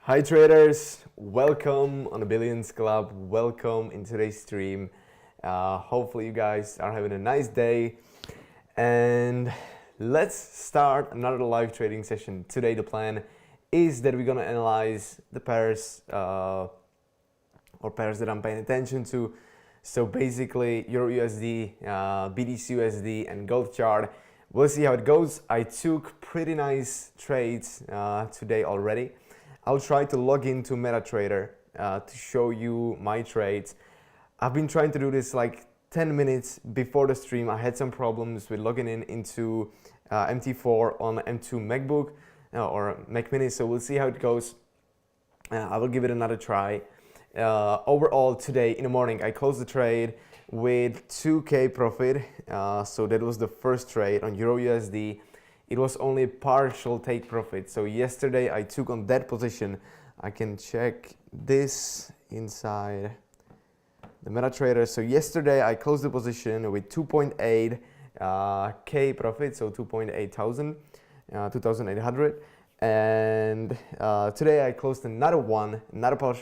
Hi traders, welcome on the Billions Club, welcome in today's stream. Hopefully you guys are having a nice day, and let's start another live trading session. Today the plan is that we're gonna analyze the pairs or pairs that I'm paying attention to. So basically Euro USD, BTC USD and gold chart. We'll see how it goes. I took pretty nice trades today already. I'll try to log into MetaTrader to show you my trades. I've been trying to do this like 10 minutes before the stream. I had some problems with logging into MT4 on M2 MacBook or Mac Mini, so we'll see how it goes. I will give it another try. Overall today in the morning I closed the trade with 2k profit, so that was the first trade on Euro USD. It was only a partial take profit. So yesterday I took on that position. I can check this inside the MetaTrader. So yesterday I closed the position with 2.8 k profit, so 2,800. And today I closed another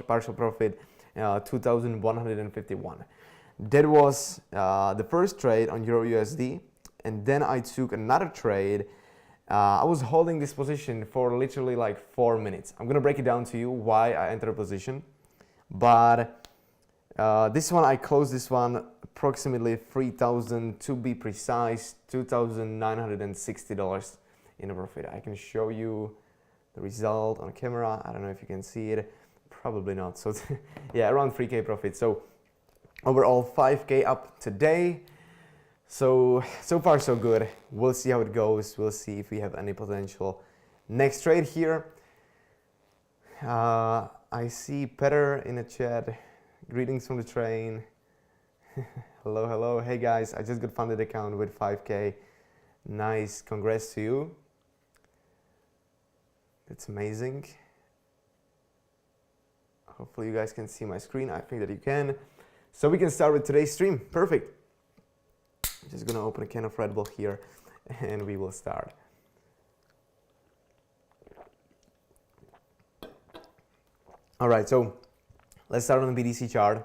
partial profit, 2,151. That was the first trade on Euro USD. And then I took another trade. I was holding this position for literally like 4 minutes. I'm gonna break it down to you why I entered a position. But this one, I closed this one approximately 3,000, to be precise, $2,960 in a profit. I can show you the result on camera. I don't know if you can see it. Probably not. So yeah, around 3k profit. So overall 5k up today. So far so good. We'll see how it goes. We'll see if we have any potential. Next trade here. I see Peter in the chat. Greetings from the train. Hello, hello. Hey guys, I just got funded account with 5k. Nice, congrats to you. That's amazing. Hopefully you guys can see my screen. I think that you can. So we can start with today's stream. Perfect. Just gonna open a can of Red Bull here and we will start. All right, so let's start on the BTC chart.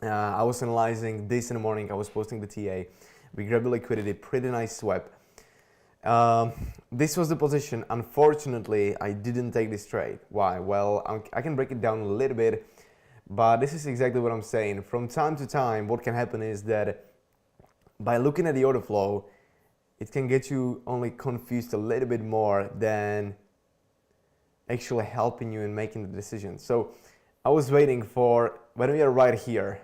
I was analyzing this in the morning. I was posting the TA. We grabbed the liquidity, pretty nice swap. This was the position. Unfortunately, I didn't take this trade. Why? Well, I can break it down a little bit, but this is exactly what I'm saying. From time to time, what can happen is that by looking at the order flow, it can get you only confused a little bit more than actually helping you in making the decision. So I was waiting for, when we are right here,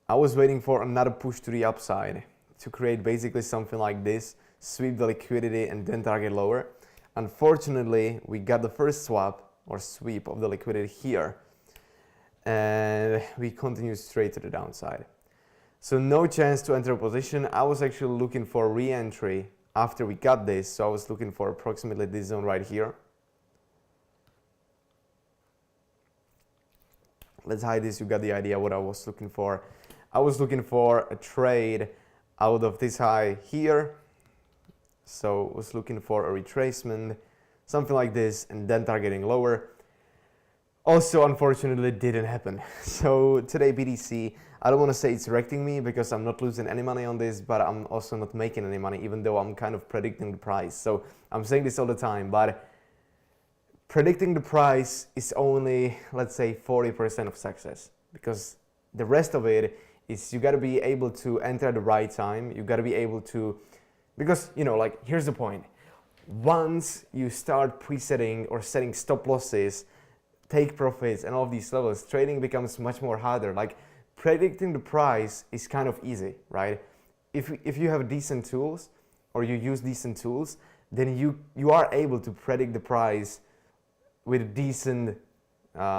I was waiting for another push to the upside to create basically something like this, sweep the liquidity and then target lower. Unfortunately, we got the first swap or sweep of the liquidity here, and we continue straight to the downside. So no chance to enter a position. I was actually looking for re-entry after we got this. So I was looking for approximately this zone right here. Let's hide this. You got the idea what I was looking for. I was looking for a trade out of this high here. So I was looking for a retracement, something like this, and then targeting lower. Also, unfortunately, it didn't happen. So today BTC, I don't want to say it's wrecking me because I'm not losing any money on this, but I'm also not making any money, even though I'm kind of predicting the price. So I'm saying this all the time, but predicting the price is only, let's say, 40% of success, because the rest of it is you got to be able to enter at the right time. You got to be able to, because, you know, like, here's the point. Once you start presetting or setting stop losses, take profits and all of these levels, trading becomes much more harder. Like, predicting the price is kind of easy, right? If you have decent tools or you use decent tools, then you are able to predict the price with a decent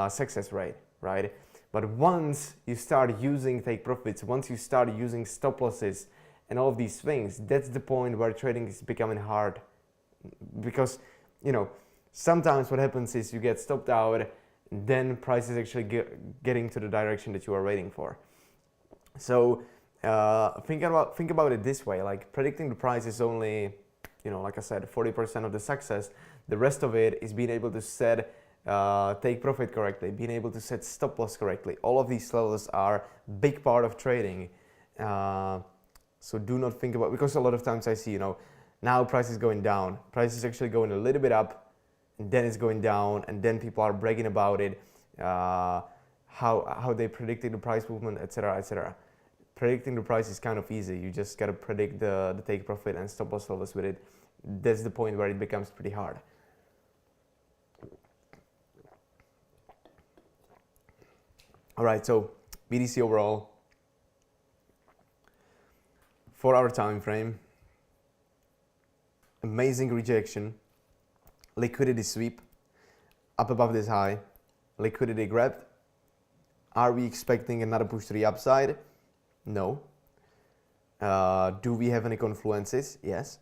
success rate, right? But once you start using take profits, once you start using stop losses and all of these things, that's the point where trading is becoming hard. Because, you know, sometimes what happens is you get stopped out, then price is actually getting to the direction that you are waiting for. So think about it this way, like predicting the price is only like I said, 40% of the success. The rest of it is being able to set take profit correctly, being able to set stop loss correctly. All of these levels are big part of trading. So do not think about, because a lot of times I see, now price is going down, price is actually going a little bit up, and then it's going down, and then people are bragging about it, how they predicted the price movement, etc., etc. Predicting the price is kind of easy. You just gotta predict the take profit and stop loss levels with it. That's the point where it becomes pretty hard. All right, so BTC overall, 4-hour time frame, amazing rejection, liquidity sweep, up above this high, liquidity grabbed. Are we expecting another push to the upside? No. Do we have any confluences? Yes.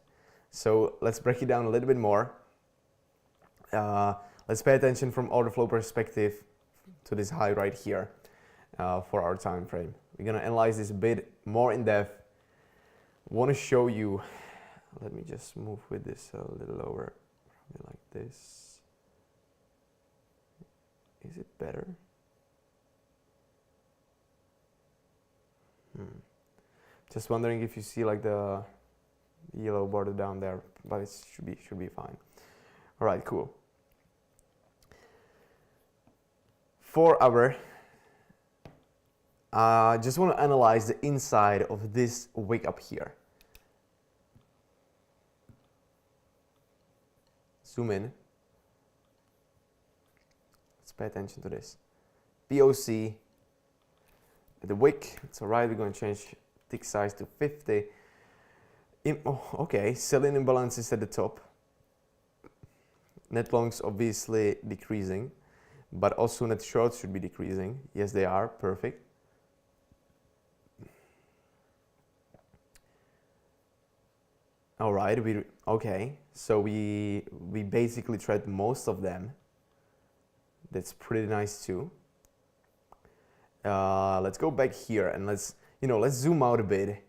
So let's break it down a little bit more. Let's pay attention from order flow perspective to this high right here for our time frame. We're gonna analyze this a bit more in depth. Want to show you, let me just move with this a little lower, probably like this. Is it better? Just wondering if you see like the yellow border down there, but it should be fine. All right, cool. 4-hour. Just want to analyze the inside of this wick up here. Zoom in. Let's pay attention to this. POC. The wick, it's alright, we're going to change tick size to 50. Okay, selling imbalance is at the top. Net longs obviously decreasing, but also net shorts should be decreasing. Yes, they are, perfect. Alright, okay, so we basically tried most of them. That's pretty nice too. Let's go back here and let's zoom out a bit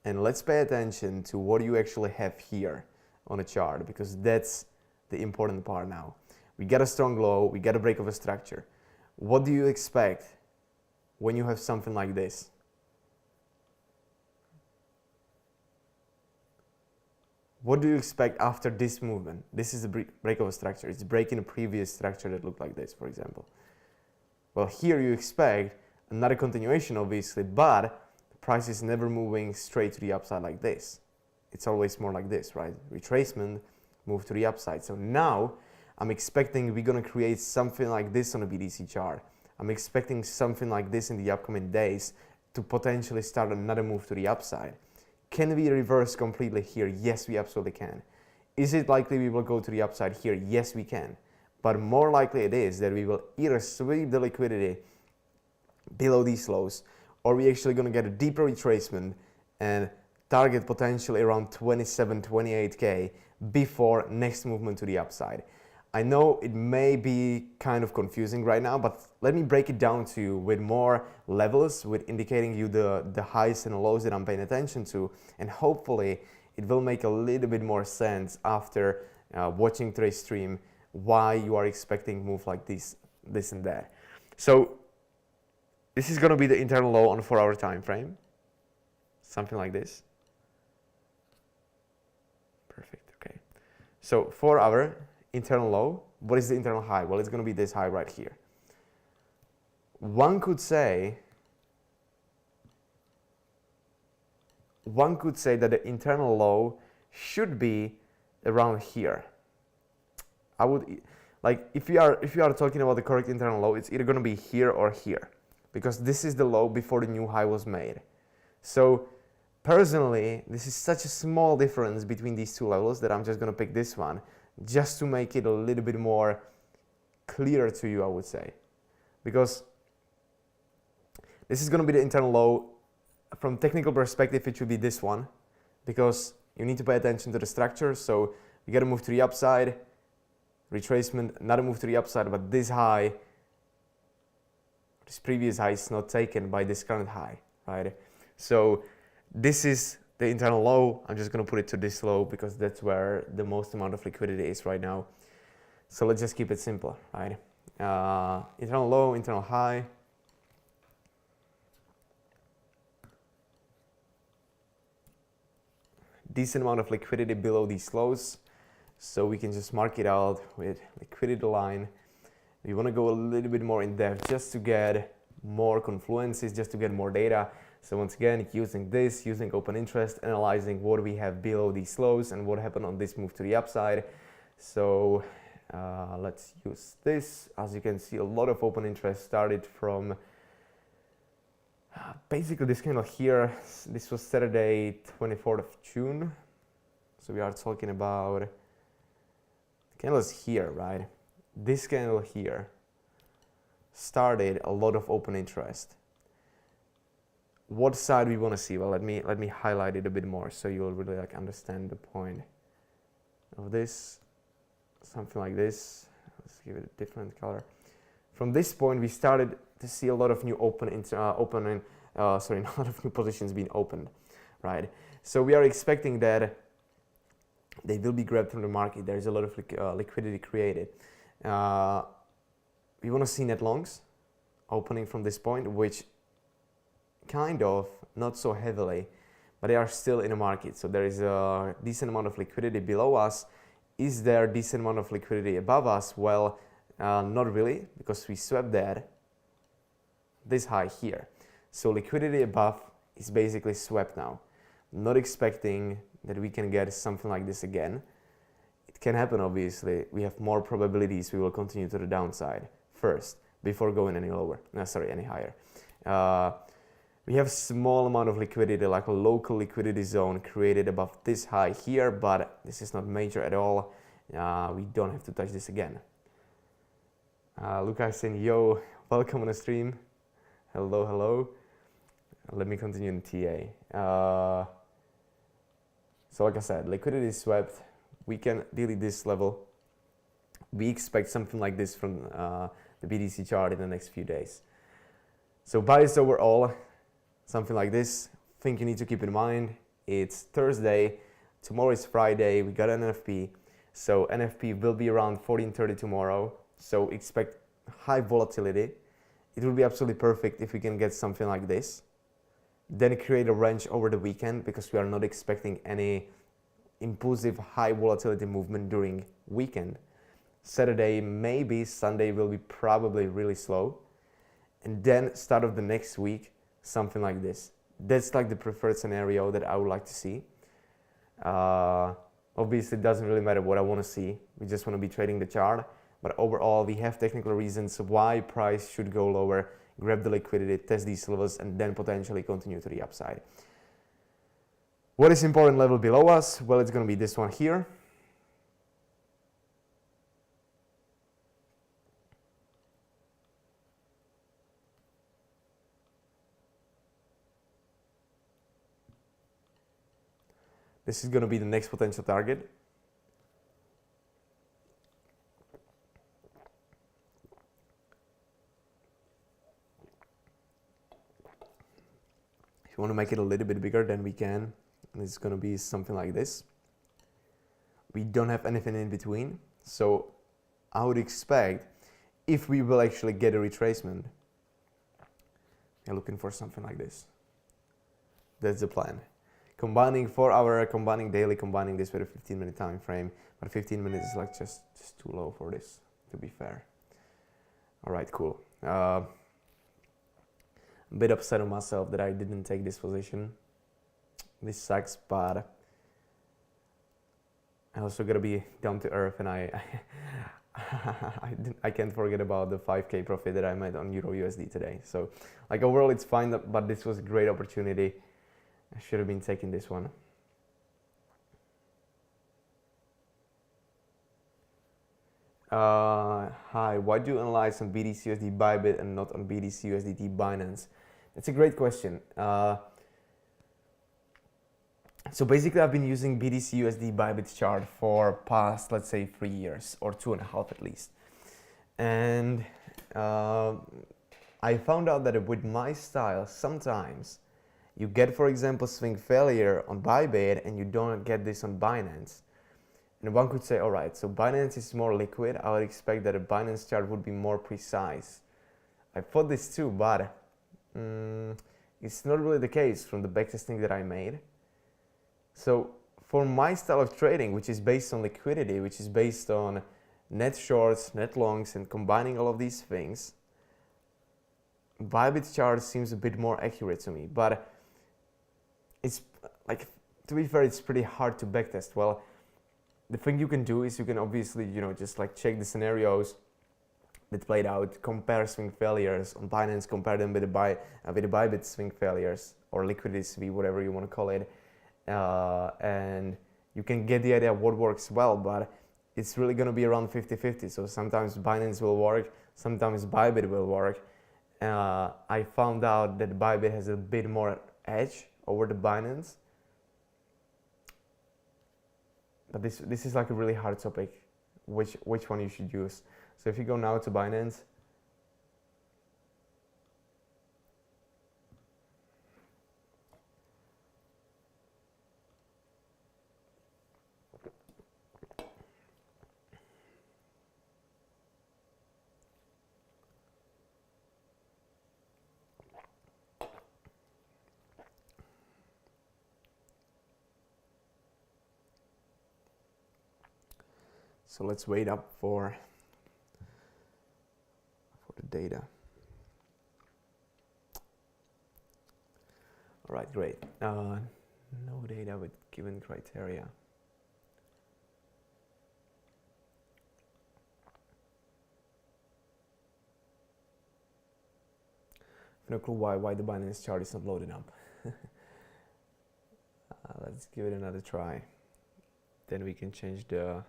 and let's pay attention to what you actually have here on a chart, because that's the important part now. We got a strong low, we got a break of a structure. What do you expect when you have something like this? What do you expect after this movement? This is the break of a structure. It's breaking a previous structure that looked like this, for example. Well, here you expect another continuation, obviously, but the price is never moving straight to the upside like this. It's always more like this, right? Retracement, move to the upside. So now I'm expecting we're going to create something like this on a BTC chart. I'm expecting something like this in the upcoming days to potentially start another move to the upside. Can we reverse completely here? Yes, we absolutely can. Is it likely we will go to the upside here? Yes, we can. But more likely it is that we will either sweep the liquidity below these lows, or we're actually going to get a deeper retracement and target potentially around 27, 28K before next movement to the upside. I know it may be kind of confusing right now, but let me break it down to you with more levels, with indicating you the highs and lows that I'm paying attention to, and hopefully it will make a little bit more sense after watching today's stream why you are expecting move like this and that. So this is going to be the internal low on a 4-hour time frame, something like this. Perfect. Okay, so 4-hour internal low. What is the internal high? Well, it's going to be this high right here. One could say that the internal low should be around here. I would like, if you are talking about the correct internal low, it's either going to be here or here, because this is the low before the new high was made. So personally, this is such a small difference between these two levels that I'm just going to pick this one just to make it a little bit more clear to you, I would say, because this is going to be the internal low. From technical perspective, it should be this one, because you need to pay attention to the structure. So you got to move to the upside, retracement, another move to the upside, but this high, this previous high is not taken by this current high, right? So this is the internal low, I'm just going to put it to this low because that's where the most amount of liquidity is right now. So let's just keep it simple, right? Internal low, internal high. Decent amount of liquidity below these lows. So we can just mark it out with liquidity line. We want to go a little bit more in depth just to get more confluences, just to get more data. So once again, using open interest, analyzing what we have below these lows and what happened on this move to the upside. So let's use this. As you can see, a lot of open interest started from basically this candle here. This was Saturday, 24th of June. So we are talking about candles here, right? This candle here started a lot of open interest. What side we want to see? Well, let me highlight it a bit more so you'll really like understand the point of this. Something like this. Let's give it a different color. From this point, we started to see a lot of new a lot of new positions being opened, right? So we are expecting that they will be grabbed from the market. There is a lot of liquidity created. We want to see net longs opening from this point, which kind of not so heavily, but they are still in the market. So there is a decent amount of liquidity below us. Is there a decent amount of liquidity above us? Well, not really, because we swept that this high here. So liquidity above is basically swept now. Not expecting that we can get something like this again. It can happen, obviously. We have more probabilities we will continue to the downside first before going any lower. No, sorry, any higher. We have small amount of liquidity, like a local liquidity zone created above this high here, but this is not major at all. We don't have to touch this again. Luca is saying, yo, welcome on the stream. Hello, hello. Let me continue in TA. So like I said, liquidity is swept. We can delete this level. We expect something like this from the BTC chart in the next few days. So bias overall, something like this. Thing you need to keep in mind, it's Thursday, tomorrow is Friday, we got an NFP. So NFP will be around 14:30 tomorrow. So expect high volatility. It will be absolutely perfect if we can get something like this. Then create a range over the weekend because we are not expecting any impulsive high volatility movement during weekend. Saturday, maybe Sunday will be probably really slow. And then start of the next week, something like this. That's like the preferred scenario that I would like to see. Obviously, it doesn't really matter what I want to see. We just want to be trading the chart. But overall, we have technical reasons why price should go lower, grab the liquidity, test these levels, and then potentially continue to the upside. What is important level below us? Well, it's going to be this one here. This is going to be the next potential target. If you want to make it a little bit bigger, then we can. And it's going to be something like this. We don't have anything in between. So I would expect if we will actually get a retracement, we're looking for something like this. That's the plan. Combining 4 hour, combining daily, combining this with a 15-minute time frame. But 15 minutes is like just too low for this, to be fair. All right, cool. A bit upset on myself that I didn't take this position. This sucks, but I also gotta be down to earth, and I can't forget about the 5K profit that I made on Euro USD today. So, like overall, it's fine, but this was a great opportunity. I should have been taking this one. Hi, why do you analyze on BTC USD Bybit and not on BTC USDT Binance? That's a great question. So basically, I've been using BTC USD Bybit chart for past, let's say, 3 years or 2.5 at least. And I found out that with my style, sometimes You get, for example, swing failure on Bybit and you don't get this on Binance. And one could say, all right, so Binance is more liquid. I would expect that a Binance chart would be more precise. I thought this too, but it's not really the case from the backtesting that I made. So for my style of trading, which is based on liquidity, which is based on net shorts, net longs, and combining all of these things, Bybit chart seems a bit more accurate to me. But it's like, to be fair, it's pretty hard to backtest. Well, the thing you can do is you can obviously, just like check the scenarios that played out, compare swing failures on Binance, compare them with the Bybit swing failures or liquidity sweep, whatever you want to call it, and you can get the idea of what works well. But it's really going to be around 50-50. So sometimes Binance will work, sometimes Bybit will work. I found out that Bybit has a bit more edge over the Binance. But this is like a really hard topic, which one you should use. So if you go now to Binance, so let's wait up for the data. All right, great. No data with given criteria. No clue why the Binance chart is not loading up. Let's give it another try. Then we can change the.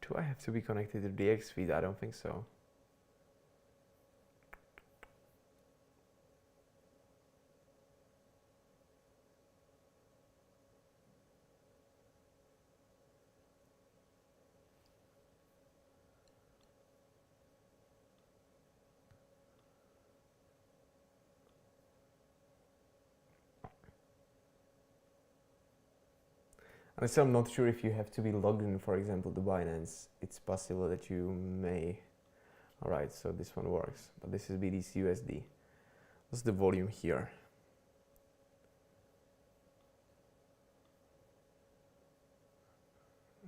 Do I have to be connected to the X feed? I don't think so. And still, I'm not sure if you have to be logged in, for example, to Binance. It's possible that you may. All right, so this one works, but this is BTC USD. What's the volume here?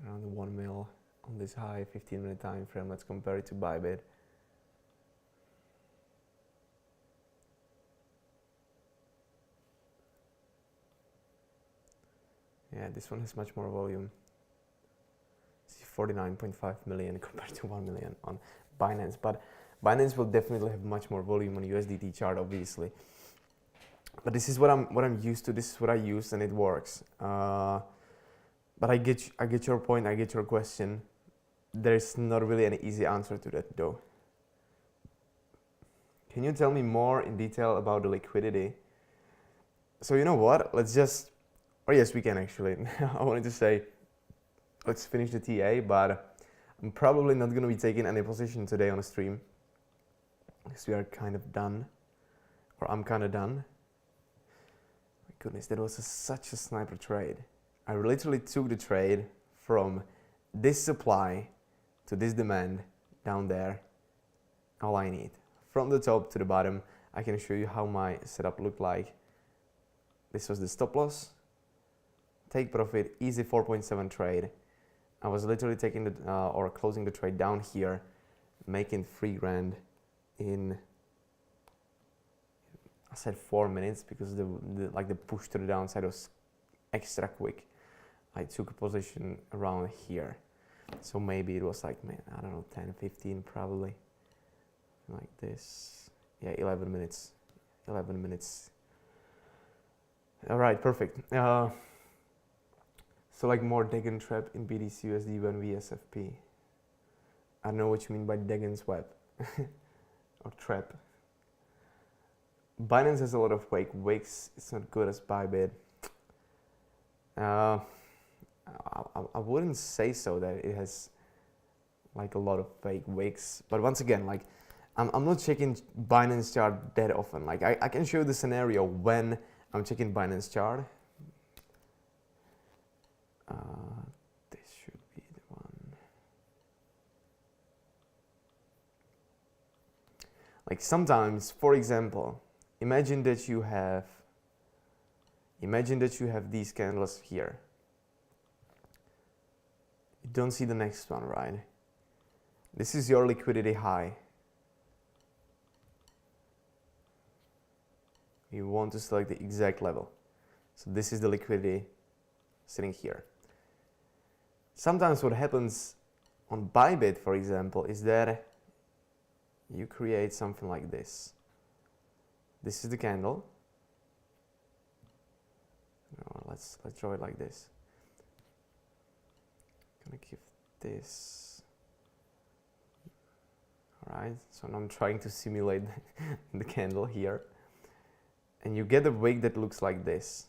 Around 1 mil on this high 15-minute time frame. Let's compare it to Bybit. Yeah, this one has much more volume. See, 49.5 million compared to 1 million on Binance. But Binance will definitely have much more volume on USDT chart, obviously. But this is what I'm used to. This is what I use, and it works. But I get your point. I get your question. There's not really an easy answer to that, though. Can you tell me more in detail about the liquidity? So you know what? Let's just. Oh yes, we can actually. I wanted to say, let's finish the TA, but I'm probably not going to be taking any position today on a stream because we are kind of done, or I'm kind of done. My goodness, that was such a sniper trade. I literally took the trade from this supply to this demand down there. All I need. From the top to the bottom, I can show you how my setup looked like. This was the stop loss. Take profit, easy 4.7 trade. I was literally taking the or closing the trade down here, making 3 grand in. I said 4 minutes because the push to the downside was extra quick. I took a position around here, so maybe it was like, man, I don't know, 10, 15 probably, like this. Yeah, 11 minutes. 11 minutes. All right, perfect. So like more Degen trap in BTC USD when VSFP. I don't know what you mean by Degen's web or trap. Binance has a lot of wicks. It's not good as Bybit. I wouldn't say so that it has like a lot of fake wicks. But once again, like I'm not checking Binance chart that often. Like I can show you the scenario when I'm checking Binance chart. This should be the one. Like sometimes, for example, imagine that you have these candles here. You don't see the next one, right? This is your liquidity high. You want to select the exact level. So this is the liquidity sitting here. Sometimes what happens on Bybit, for example, is that you create something like this. This is the candle. No, let's draw it like this. I'm gonna give this. All right. So now I'm trying to simulate the candle here, and you get a wick that looks like this.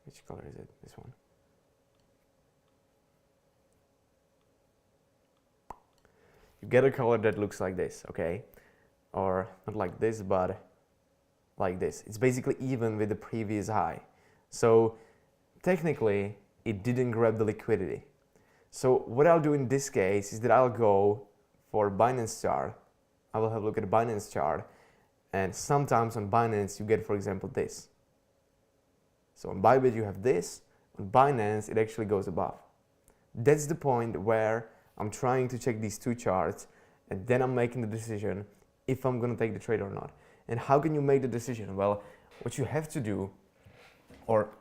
Which color is it? This one. You get a color that looks like this, okay? Or not like this, but like this. It's basically even with the previous high. So technically, it didn't grab the liquidity. So what I'll do in this case is that I'll go for Binance chart. I will have a look at the Binance chart. And sometimes on Binance, you get, for example, this. So on Bybit, you have this. On Binance, it actually goes above. That's the point where I'm trying to check these two charts, and then I'm making the decision if I'm going to take the trade or not. And how can you make the decision? Well, what you have to do, or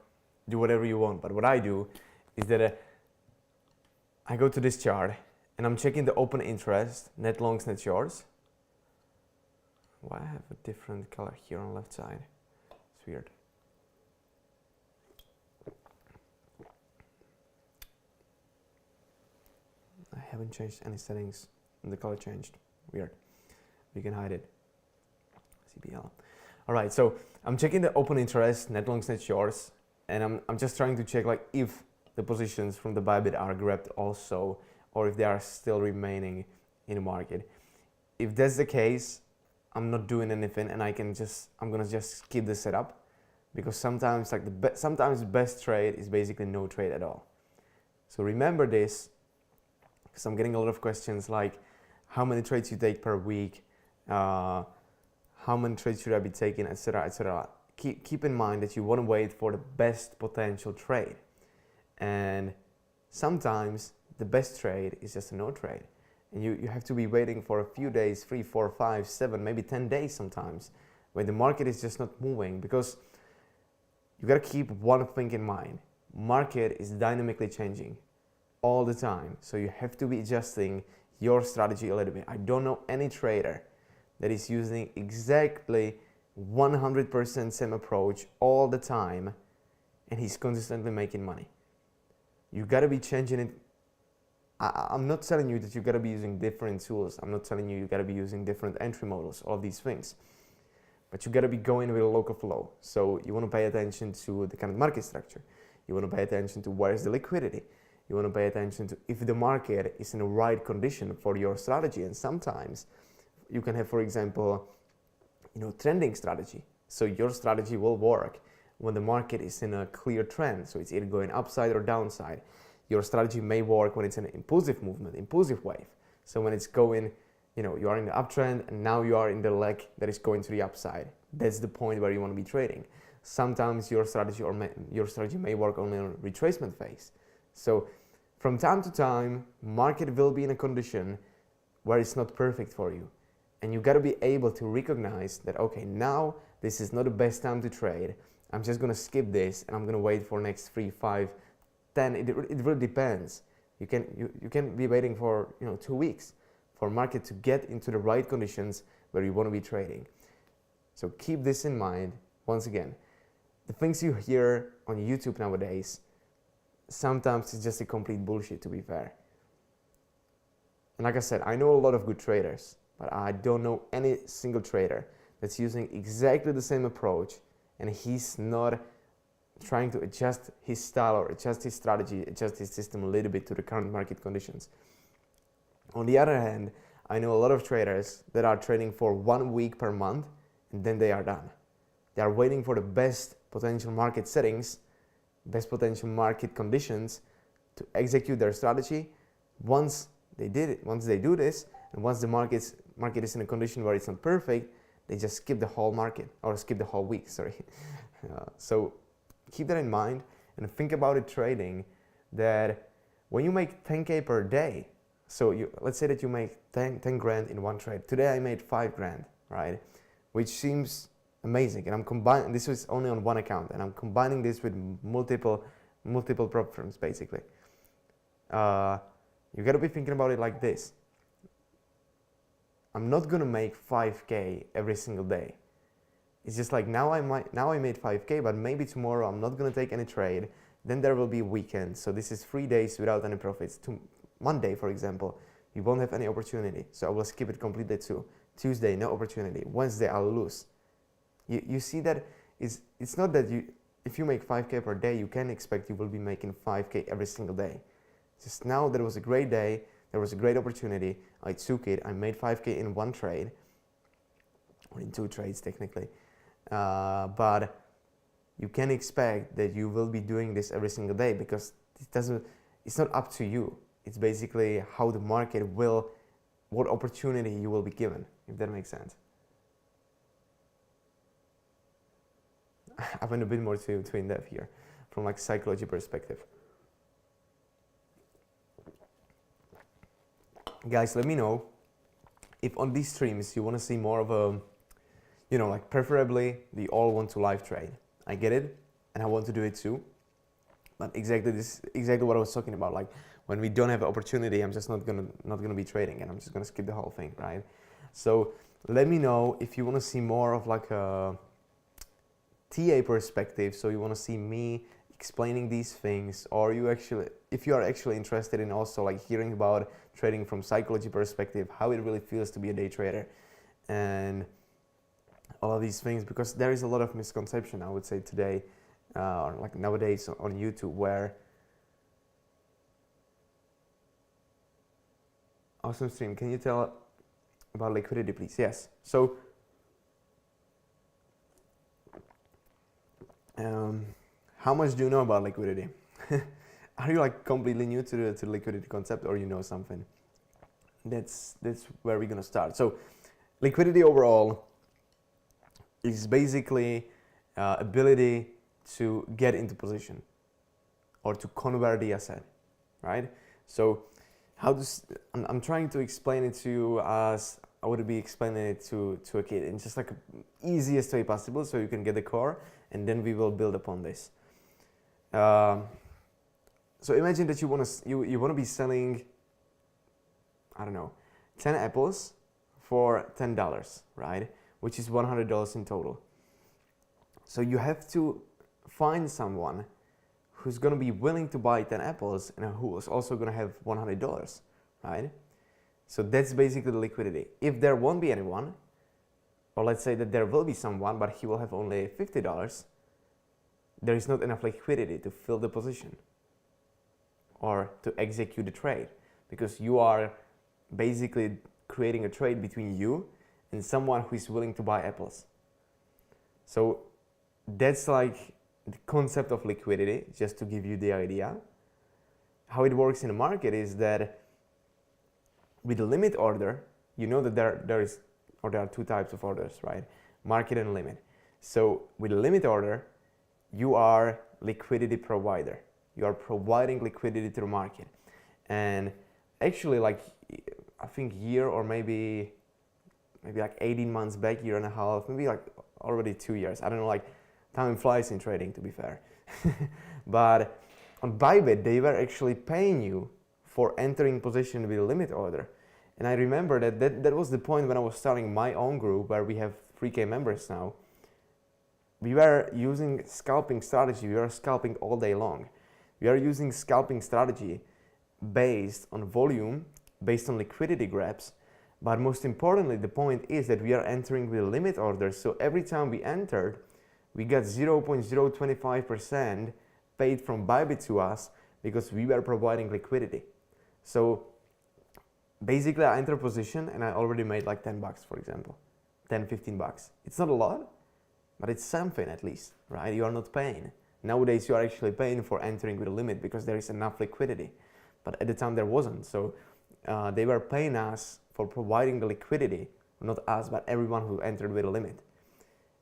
do whatever you want, but what I do is that I go to this chart and I'm checking the open interest, net longs, net shorts. Why I have a different color here on the left side? It's weird. I haven't changed any settings and the color changed. Weird. We can hide it. CBL. All right, so I'm checking the open interest, net longs, net shorts, and I'm just trying to check like if the positions from the Bybit are grabbed also, or if they are still remaining in the market. If that's the case, I'm not doing anything, and I'm gonna just skip the setup, because sometimes like sometimes the best trade is basically no trade at all. So remember this, because I'm getting a lot of questions like how many trades you take per week, how many trades should I be taking, etc., etc. Keep in mind that you want to wait for the best potential trade, and sometimes the best trade is just a no trade, and you have to be waiting for a few days, 3, 4, 5, 7, maybe 10 days sometimes, when the market is just not moving, because you got to keep one thing in mind: market is dynamically changing all the time, so you have to be adjusting your strategy a little bit. I don't know any trader that is using exactly 100% same approach all the time and he's consistently making money. You got to be changing it. I'm not telling you that you got to be using different tools. I'm not telling you got to be using different entry models, all these things. But you got to be going with a local flow. So you want to pay attention to the current market structure. You want to pay attention to where is the liquidity. You want to pay attention to if the market is in the right condition for your strategy. And sometimes you can have, for example, trending strategy. So your strategy will work when the market is in a clear trend. So it's either going upside or downside. Your strategy may work when it's an impulsive movement, impulsive wave. So when it's going, you are in the uptrend and now you are in the leg that is going to the upside. That's the point where you want to be trading. Sometimes your strategy may work only on a retracement phase. So from time to time, market will be in a condition where it's not perfect for you. And you got to be able to recognize that, okay, now this is not the best time to trade. I'm just going to skip this and I'm going to wait for next 3, 5, 10. It really depends. You can be waiting for 2 weeks for market to get into the right conditions where you want to be trading. So keep this in mind. Once again, the things you hear on YouTube nowadays, sometimes it's just a complete bullshit, to be fair. And like I said, I know a lot of good traders, but I don't know any single trader that's using exactly the same approach and he's not trying to adjust his style or adjust his strategy, adjust his system a little bit to the current market conditions. On the other hand, I know a lot of traders that are trading for 1 week per month and then they are done. They are waiting for the best potential market settings, best potential market conditions to execute their strategy. Once they do this, and once the market is in a condition where it's not perfect, they just skip the whole market or skip the whole week. Sorry. So keep that in mind and think about it trading that when you make 10K per day, so let's say that you make 10 grand in one trade. Today I made 5 grand, right? Which seems amazing. And I'm combining, this is only on one account, and I'm combining this with multiple prop firms basically. You gotta be thinking about it like this. I'm not gonna make 5K every single day. It's just like now I made 5K, but maybe tomorrow I'm not gonna take any trade. Then there will be a weekend. So this is 3 days without any profits. Monday, for example, you won't have any opportunity. So I will skip it completely too. Tuesday, no opportunity. Wednesday, I'll lose. You see that it's not that if you make 5K per day, you can expect you will be making 5K every single day. Just now there was a great day, there was a great opportunity, I took it, I made 5K in one trade, or in 2 trades technically, but you can expect that you will be doing this every single day because it's not up to you. It's basically how the market what opportunity you will be given, if that makes sense. I went a bit more too in depth here from like psychology perspective. Guys, let me know if on these streams you want to see more of a, like preferably they all want to live trade. I get it, and I want to do it too. But exactly what I was talking about. Like when we don't have an opportunity, I'm just not gonna be trading, and I'm just gonna skip the whole thing, right? So let me know if you want to see more of like a TA perspective. So you want to see me explaining these things, or if you are actually interested in also like hearing about trading from psychology perspective, how it really feels to be a day trader, and all of these things, because there is a lot of misconception, I would say today, or like nowadays on YouTube, where awesome stream. Can you tell about liquidity, please? Yes. So how much do you know about liquidity? Are you like completely new to the liquidity concept, or you know something? That's where we're gonna start. So liquidity overall is basically ability to get into position or to convert the asset, right? So I'm trying to explain it to you as I would be explaining it to a kid in just like the easiest way possible, so you can get the core, and then we will build upon this. So imagine that you want to be selling, I don't know, 10 apples for $10, right? Which is $100 in total. So you have to find someone who's going to be willing to buy 10 apples and who is also going to have $100, right? So that's basically the liquidity. If there won't be anyone, or let's say that there will be someone, but he will have only $50, there is not enough liquidity to fill the position or to execute the trade, because you are basically creating a trade between you and someone who is willing to buy apples. So that's like the concept of liquidity, just to give you the idea. How it works in the market is that with a limit order, you know that there are 2 types of orders, right? Market and limit. So with a limit order, you are liquidity provider. You are providing liquidity to the market. And actually, like I think year or maybe like 18 months back, year and a half, maybe like already 2 years. I don't know, like time flies in trading, to be fair. But on Bybit, they were actually paying you for entering position with a limit order. And I remember that was the point when I was starting my own group, where we have 3K members now. We were using scalping strategy. We were scalping all day long. We are using scalping strategy based on volume, based on liquidity grabs. But most importantly, the point is that we are entering with a limit order. So every time we entered, We got 0.025% paid from Bybit to us because we were providing liquidity. So basically I enter a position and I already made like 10 bucks, for example, 10, 15 bucks. It's not a lot, but it's something at least, right? You are not paying. Nowadays you are actually paying for entering with a limit because there is enough liquidity. But at the time there wasn't. So they were paying us for providing the liquidity, not us, but everyone who entered with a limit.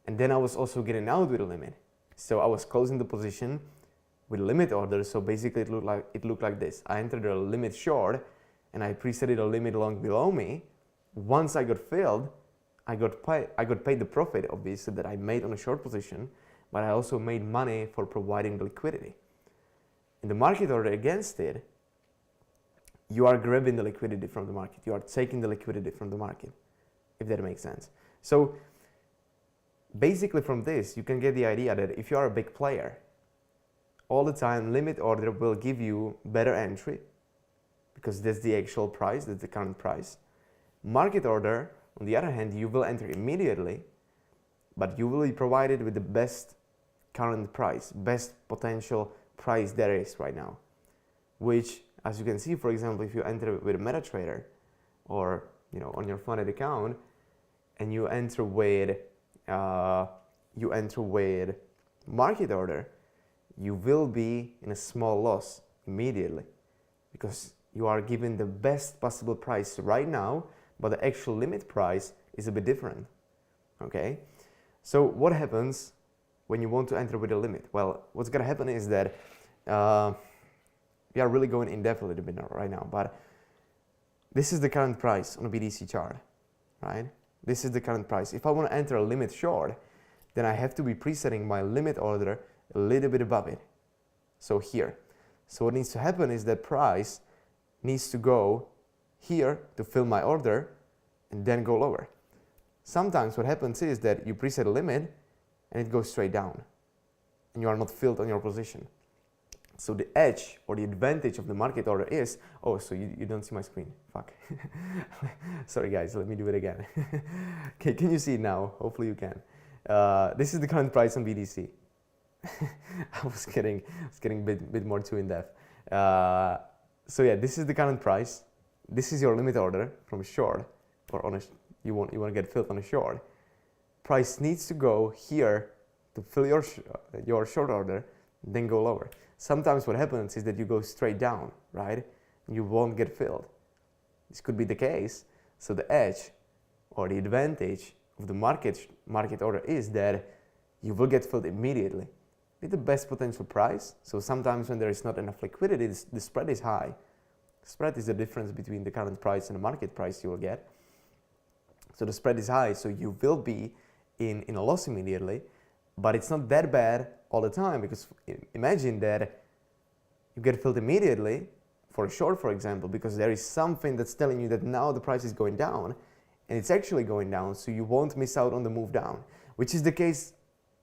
And then I was also getting out with a limit. So I was closing the position with a limit order. So basically it looked like this. I entered a limit short and I preset a limit long below me. Once I got filled, I got paid the profit, obviously, that I made on a short position, but I also made money for providing the liquidity. In the market order against it, you are grabbing the liquidity from the market. You are taking the liquidity from the market, if that makes sense. So basically from this, you can get the idea that if you are a big player, all the time limit order will give you better entry because that's the actual price, that's the current price. Market order, on the other hand, you will enter immediately, but you will be provided with the best current price, best potential price there is right now, which, as you can see, for example, if you enter with a MetaTrader or on your funded account and you enter with market order, you will be in a small loss immediately because you are given the best possible price right now, but the actual limit price is a bit different. Okay, so what happens when you want to enter with a limit? Well, what's gonna happen is that we are really going in depth a little bit right now, but this is the current price on a BTC chart, right? This is the current price. If I want to enter a limit short, then I have to be presetting my limit order a little bit above it. So here. So what needs to happen is that price needs to go here to fill my order and then go lower. Sometimes what happens is that you preset a limit and it goes straight down and you are not filled on your position. So the edge or the advantage of the market order is, oh, so you don't see my screen, fuck. Sorry guys, let me do it again. Okay, can you see it now? Hopefully you can. This is the current price on BTC. I was getting a bit more too in depth. So yeah, this is the current price. This is your limit order from a short, or on a, you want to get filled on a short. Price needs to go here to fill your short order, then go lower. Sometimes what happens is that you go straight down, right? You won't get filled. This could be the case. So the edge or the advantage of the market order is that you will get filled immediately with the best potential price. So sometimes when there is not enough liquidity, the spread is high. Spread is the difference between the current price and the market price you will get. So the spread is high, so you will be in a loss immediately, but it's not that bad all the time, because imagine that you get filled immediately for a short, for example, because there is something that's telling you that now the price is going down, and it's actually going down, so you won't miss out on the move down, which is the case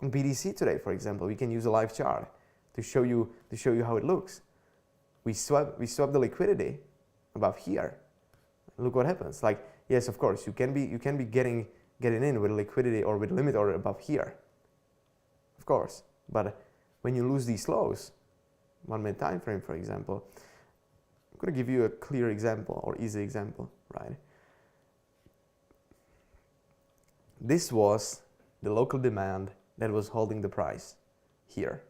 on BTC today, for example. We can use a live chart to show you how it looks. We swap the liquidity above here. Look what happens. Like, yes, of course, you can be getting in with liquidity or with limit order above here, of course. But when you lose these lows, 1 minute time frame, for example, I'm going to give you a clear example or easy example, right? This was the local demand that was holding the price here.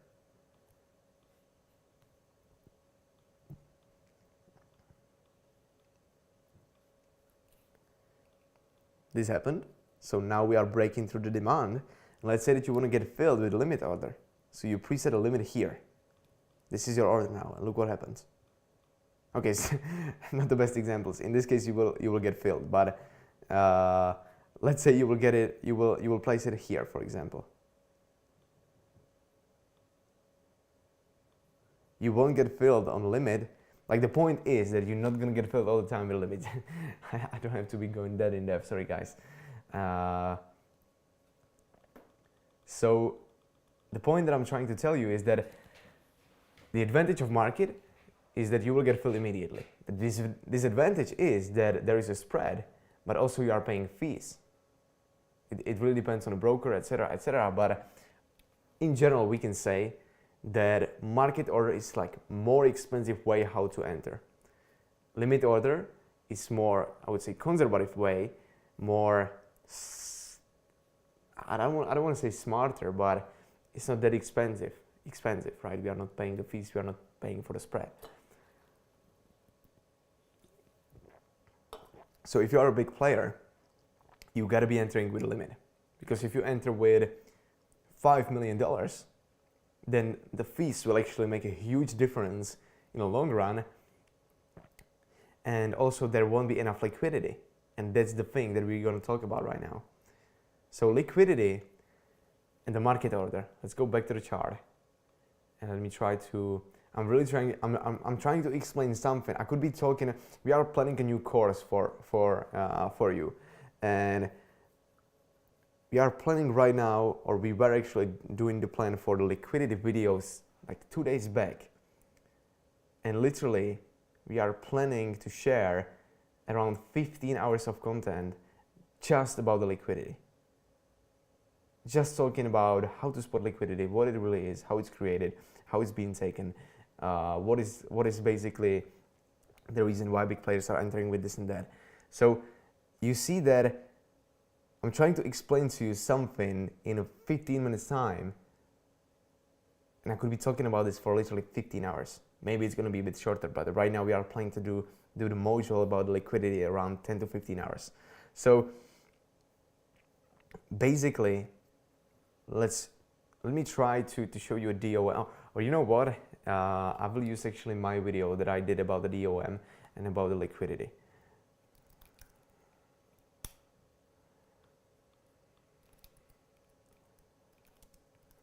This happened, so now we are breaking through the demand. Let's say that you want to get filled with a limit order. So you preset a limit here. This is your order now, and look what happens. Okay, so not the best examples. In this case, you will get filled, but let's say you will get it. You will place it here, for example. You won't get filled on limit. Like, the point is that you're not gonna get filled all the time with a limit. I don't have to be going that in depth. Sorry, guys. So the point that I'm trying to tell you is that the advantage of market is that you will get filled immediately. The disadvantage is that there is a spread, but also you are paying fees. It really depends on the broker, etc., etc. But in general, we can say that market order is like more expensive way how to enter. Limit order is more, I would say, conservative way, more, I don't want to say smarter, but it's not that expensive, right? We are not paying the fees, we are not paying for the spread. So if you are a big player, you got to be entering with a limit, because if you enter with $5 million, then the fees will actually make a huge difference in the long run, and also there won't be enough liquidity, and that's the thing that we're going to talk about right now. So liquidity and the market order. Let's go back to the chart, and let me try to. I'm trying to explain something. I could be talking. We are planning a new course for you, and we are planning right now, or we were actually doing the plan for the liquidity videos like 2 days back, and literally we are planning to share around 15 hours of content just about the liquidity. Just talking about how to spot liquidity, what it really is, how it's created, how it's being taken, what is basically the reason why big players are entering with this and that. So you see that I'm trying to explain to you something in a 15 minutes time, and I could be talking about this for literally 15 hours. Maybe it's going to be a bit shorter, but right now we are planning to do the module about the liquidity around 10 to 15 hours. So basically, let me try to show you a DOM, or you know what, I will use actually my video that I did about the DOM and about the liquidity.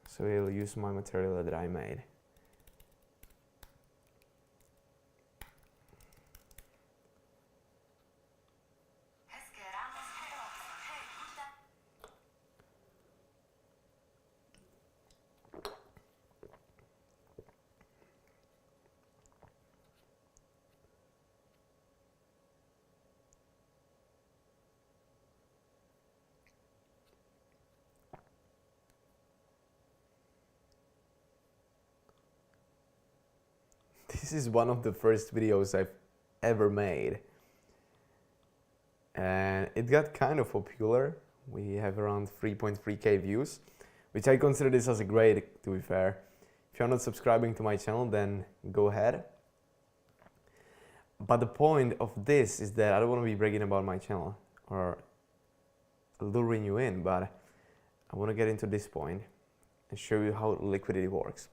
So I'll use my material that I made. This is one of the first videos I've ever made, and it got kind of popular. We have around 3.3k views, which I consider this as a great, to be fair. If you're not subscribing to my channel, then go ahead. But the point of this is that I don't want to be bragging about my channel or luring you in, but I want to get into this point and show you how liquidity works.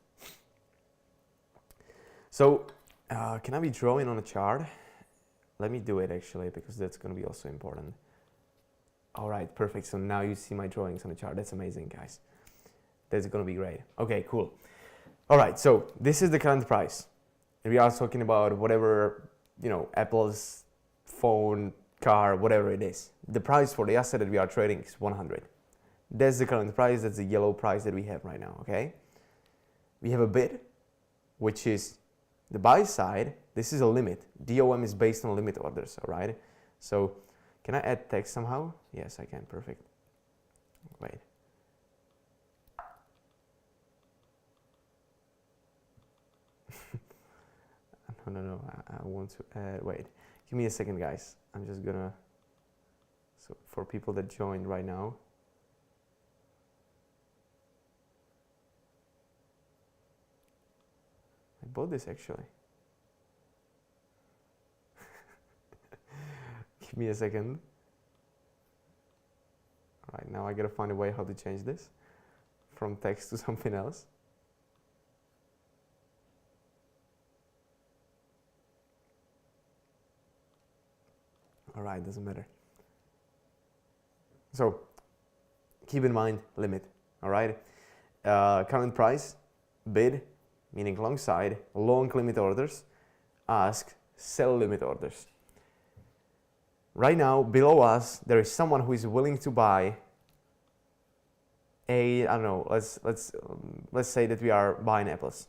So, can I be drawing on a chart? Let me do it actually, because that's going to be also important. All right, perfect. So now you see my drawings on the chart. That's amazing, guys. That's going to be great. Okay, cool. All right, so this is the current price. And we are talking about whatever, you know, Apple's phone, car, whatever it is. The price for the asset that we are trading is 100. That's the current price. That's the yellow price that we have right now, okay? We have a bid, which is the buy side. This is a limit. DOM is based on limit orders, all right? So can I add text somehow? Yes, I can. Perfect. Wait. No. I want to add. Wait. Give me a second, guys. I'm just gonna. So for people that joined right now. I bought this actually. Give me a second. All right, now I gotta find a way how to change this from text to something else. All right, doesn't matter. So keep in mind limit. All right, current price, bid, meaning long side, long limit orders, ask, sell limit orders. Right now, below us, there is someone who is willing to buy I don't know, let's say that we are buying apples.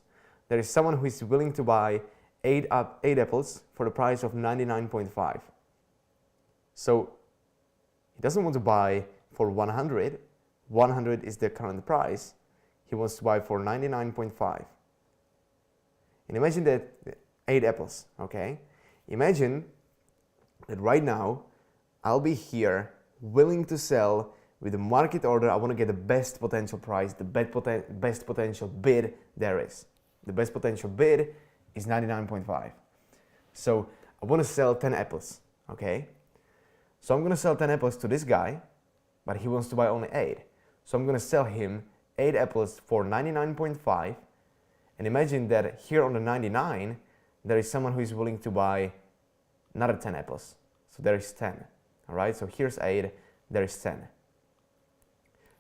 There is someone who is willing to buy eight apples for the price of 99.5. So he doesn't want to buy for 100. 100 is the current price. he wants to buy for 99.5. And imagine that 8 apples, okay? Imagine that right now I'll be here willing to sell with the market order. I want to get the best potential price, the best potential bid there is. The best potential bid is 99.5. So I want to sell 10 apples, okay? So I'm going to sell 10 apples to this guy, but he wants to buy only 8. So I'm going to sell him 8 apples for 99.5. And imagine that here on the 99, there is someone who is willing to buy another 10 apples. So there is 10, all right? So here's 8, there is 10.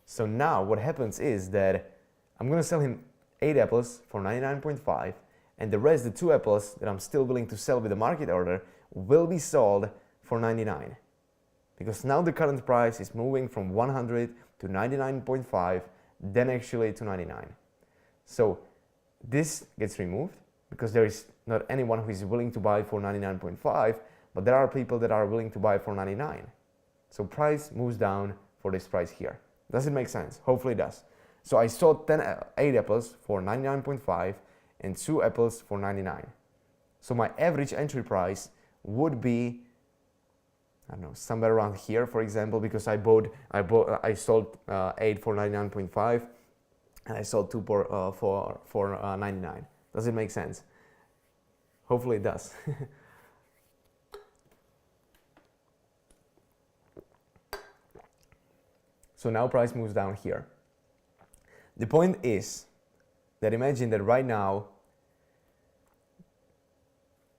So now what happens is that I'm going to sell him 8 apples for 99.5, and the rest, the 2 apples that I'm still willing to sell with the market order, will be sold for 99. Because now the current price is moving from 100 to 99.5, then actually to 99. So this gets removed because there is not anyone who is willing to buy for 99.5, but there are people that are willing to buy for 99. So price moves down for this price here. Does it make sense? Hopefully it does. So I sold 8 apples for 99.5 and 2 apples for 99. So my average entry price would be, I don't know, somewhere around here, for example, because I sold 8 for 99.5 and I sold 2 for 99. Does it make sense? Hopefully it does. So now price moves down here. The point is that imagine that right now,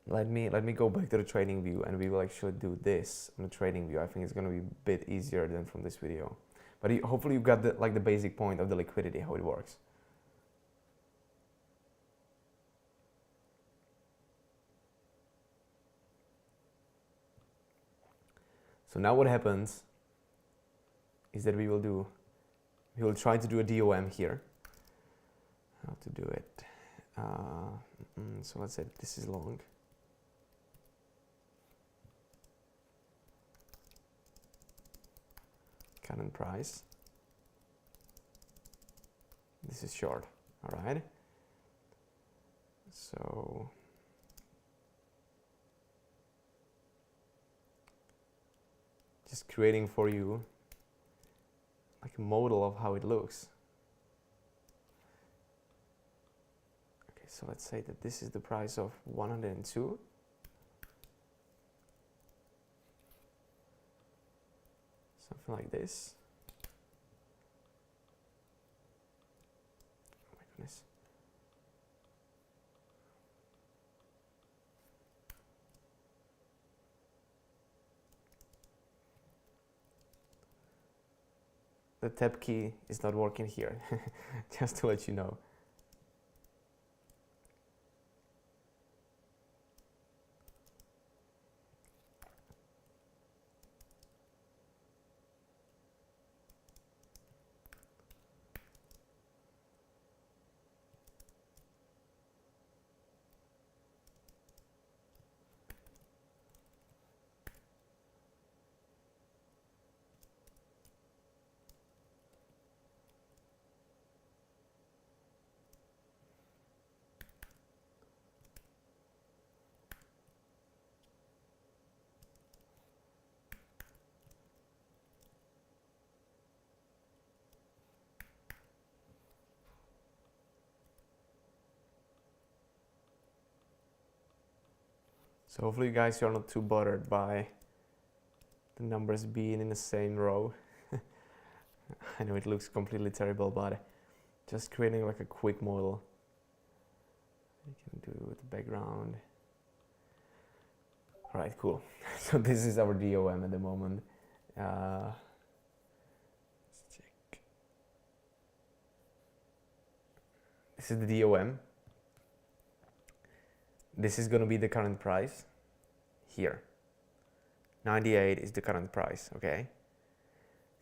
let me go back to the trading view and we will actually do this on the trading view. I think it's going to be a bit easier than from this video. But hopefully you got the basic point of the liquidity, how it works. So now what happens is that we will try to do a DOM here. How to do it? So let's say this is long. Current price. This is short, all right? So just creating for you like a model of how it looks. Okay, so let's say that this is the price of 102. Something like this. Oh my goodness. The tab key is not working here, just to let you know. So hopefully you guys are not too bothered by the numbers being in the same row. I know it looks completely terrible, but just creating like a quick model. You can do the background. All right, cool. So this is our DOM at the moment. Let's check. This is the DOM. This is going to be the current price here. 98 is the current price, okay?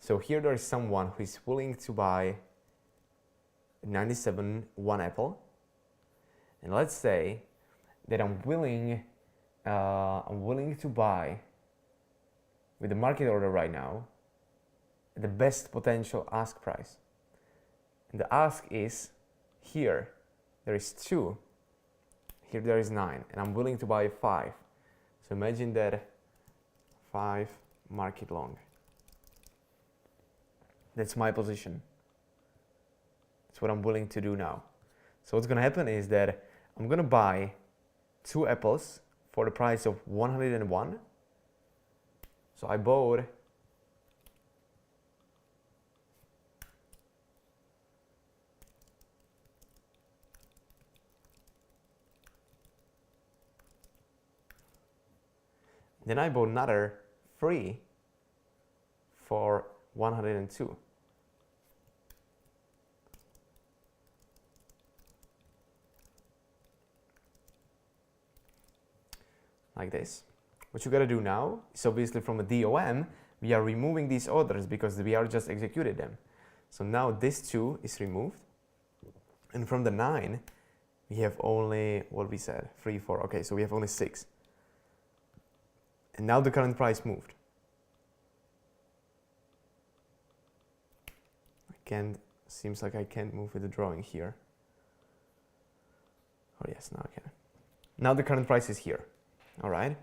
So here there is someone who is willing to buy 97 one apple. And let's say that I'm willing to buy with the market order right now the best potential ask price. And the ask is, here there is 2, here there is 9, and I'm willing to buy 5. So imagine that 5 market long. That's my position. That's what I'm willing to do now. So what's going to happen is that I'm going to buy 2 apples for the price of 101. So I bought then I bought another 3 for 102. Like this. What you gotta do now is obviously from a DOM, we are removing these orders because we are just executed them. So now this 2 is removed. And from the 9, we have only, what we said, 3, 4. Okay, so we have only 6. And now the current price moved. Seems like I can't move with the drawing here. Oh yes, now I can. Now the current price is here. All right.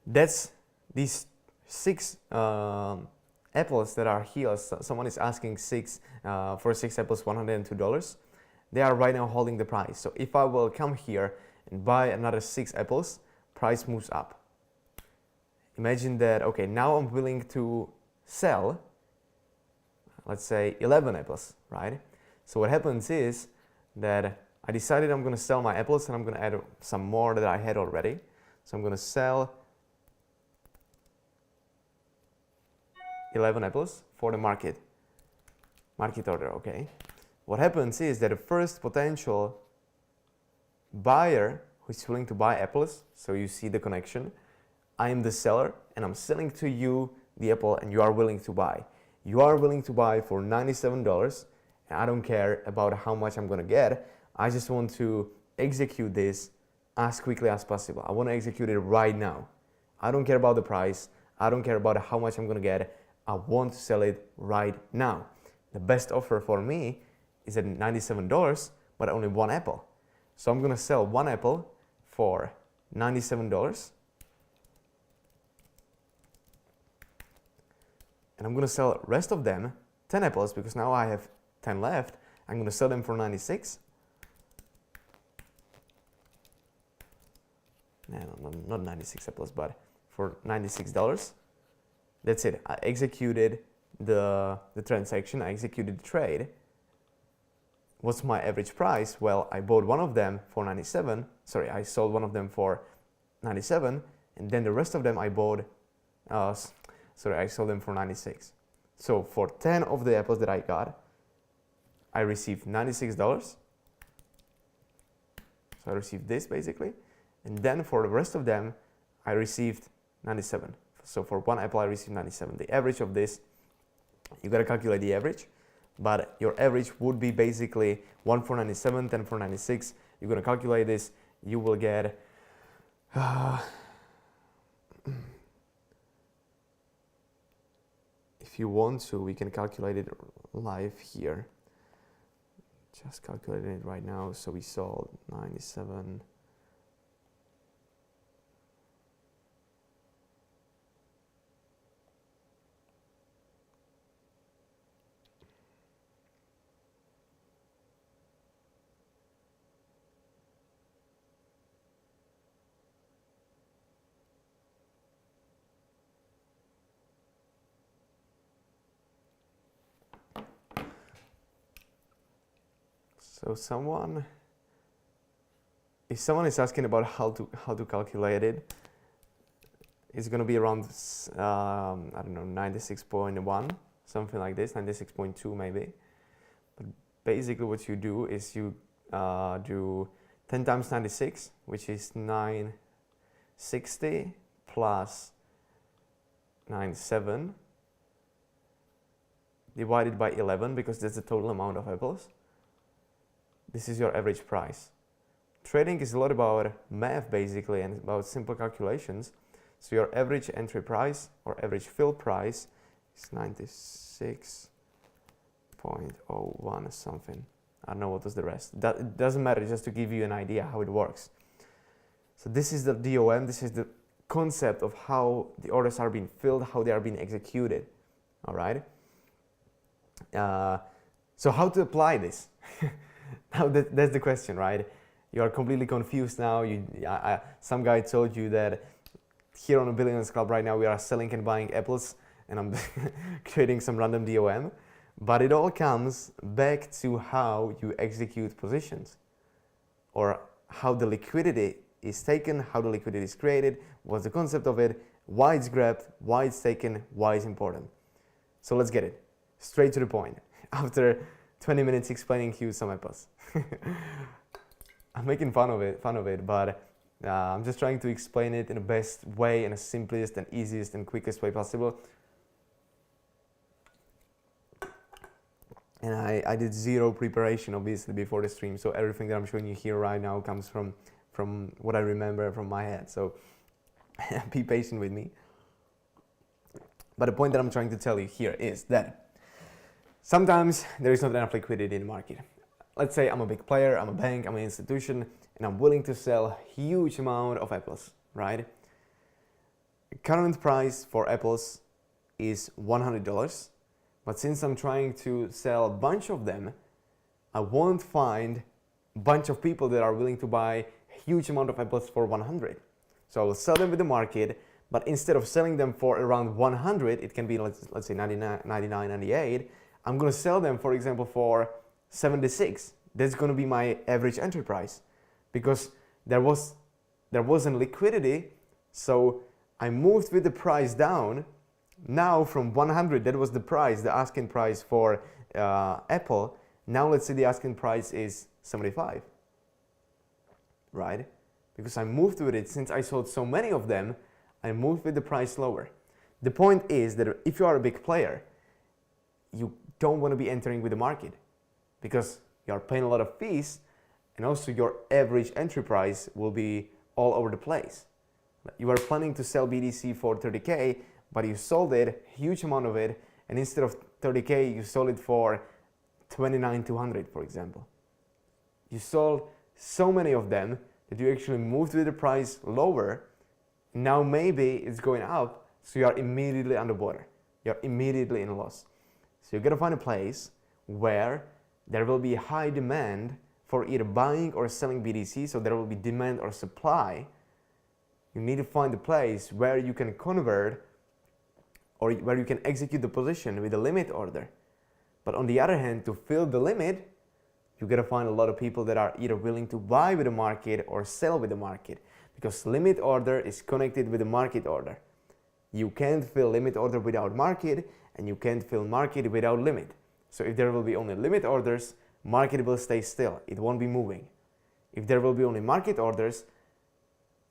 That's these 6 apples that are here. So someone is asking for 6 apples, $102. They are right now holding the price. So if I will come here and buy another 6 apples, price moves up. Imagine that, okay, now I'm willing to sell, let's say 11 apples, right? So what happens is that I decided I'm going to sell my apples and I'm going to add some more that I had already. So I'm going to sell 11 apples for the market order, okay? What happens is that the first potential buyer who is willing to buy apples, so you see the connection, I am the seller and I'm selling to you the apple and you are willing to buy. You are willing to buy for $97 and I don't care about how much I'm going to get. I just want to execute this as quickly as possible. I want to execute it right now. I don't care about the price. I don't care about how much I'm going to get. I want to sell it right now. The best offer for me is at $97, but only 1 apple. So I'm going to sell 1 apple for $97. And I'm going to sell the rest of them, 10 apples, because now I have 10 left. I'm going to sell them for 96. No, not 96 apples, but for $96. That's it. I executed the transaction. I executed the trade. What's my average price? Well, I bought one of them for 97. Sorry, I sold one of them for 97, and then the rest of them I bought. I sold them for 96. So for 10 of the apples that I got, I received $96. So I received this basically. And then for the rest of them, I received 97. So for 1 apple, I received 97. The average of this, you gotta calculate the average, but your average would be basically 1 for 97, 10 for 96. You're gonna calculate this, you will get if you want to, we can calculate it live here. Just calculating it right now. So we sold 97. So if someone is asking about how to calculate it, it's going to be around I don't know, 96.1, something like this, 96.2 maybe. But basically what you do is you do 10 times 96, which is 960 plus 97 divided by 11, because that's the total amount of apples. This is your average price. Trading is a lot about math basically and about simple calculations. So your average entry price or average fill price is 96 0.01 or something. I don't know what was the rest. That, it doesn't matter, just to give you an idea how it works. So this is the DOM, this is the concept of how the orders are being filled, how they are being executed, all right? So how to apply this? Now that's the question, right? You are completely confused now. Some guy told you that here on a Billionaires Club right now we are selling and buying apples, and I'm creating some random DOM. But it all comes back to how you execute positions, or how the liquidity is taken, how the liquidity is created, what's the concept of it, why it's grabbed, why it's taken, why it's important. So let's get it straight to the point. After 20 minutes explaining to you some apples. I'm making fun of it, but I'm just trying to explain it in the best way, in the simplest and easiest and quickest way possible. And I did zero preparation, obviously, before the stream, so everything that I'm showing you here right now comes from what I remember from my head, so be patient with me. But the point that I'm trying to tell you here is that sometimes there is not enough liquidity in the market. Let's say I'm a big player, I'm a bank, I'm an institution, and I'm willing to sell a huge amount of apples, right? The current price for apples is $100, but since I'm trying to sell a bunch of them, I won't find a bunch of people that are willing to buy a huge amount of apples for 100. So I will sell them with the market, but instead of selling them for around 100, it can be, let's say 99, 98, I'm going to sell them, for example, for 76. That's going to be my average entry price, because there wasn't liquidity, so I moved with the price down. Now from 100, that was the price, the asking price for Apple. Now let's say the asking price is 75, right? Because I moved with it, since I sold so many of them, I moved with the price lower. The point is that if you are a big player, you don't want to be entering with the market, because you are paying a lot of fees, and also your average entry price will be all over the place. You are planning to sell BTC for 30K, but you sold it, a huge amount of it, and instead of 30K, you sold it for 29,200, for example. You sold so many of them that you actually moved with the price lower. Now maybe it's going up, so you are immediately underwater. You're immediately in a loss. So you gotta find a place where there will be high demand for either buying or selling BTC, so there will be demand or supply. You need to find a place where you can convert, or where you can execute the position with a limit order. But on the other hand, to fill the limit, you gotta find a lot of people that are either willing to buy with the market or sell with the market, because limit order is connected with the market order. You can't fill limit order without market, and you can't fill market without limit. So if there will be only limit orders, market will stay still. It won't be moving. If there will be only market orders,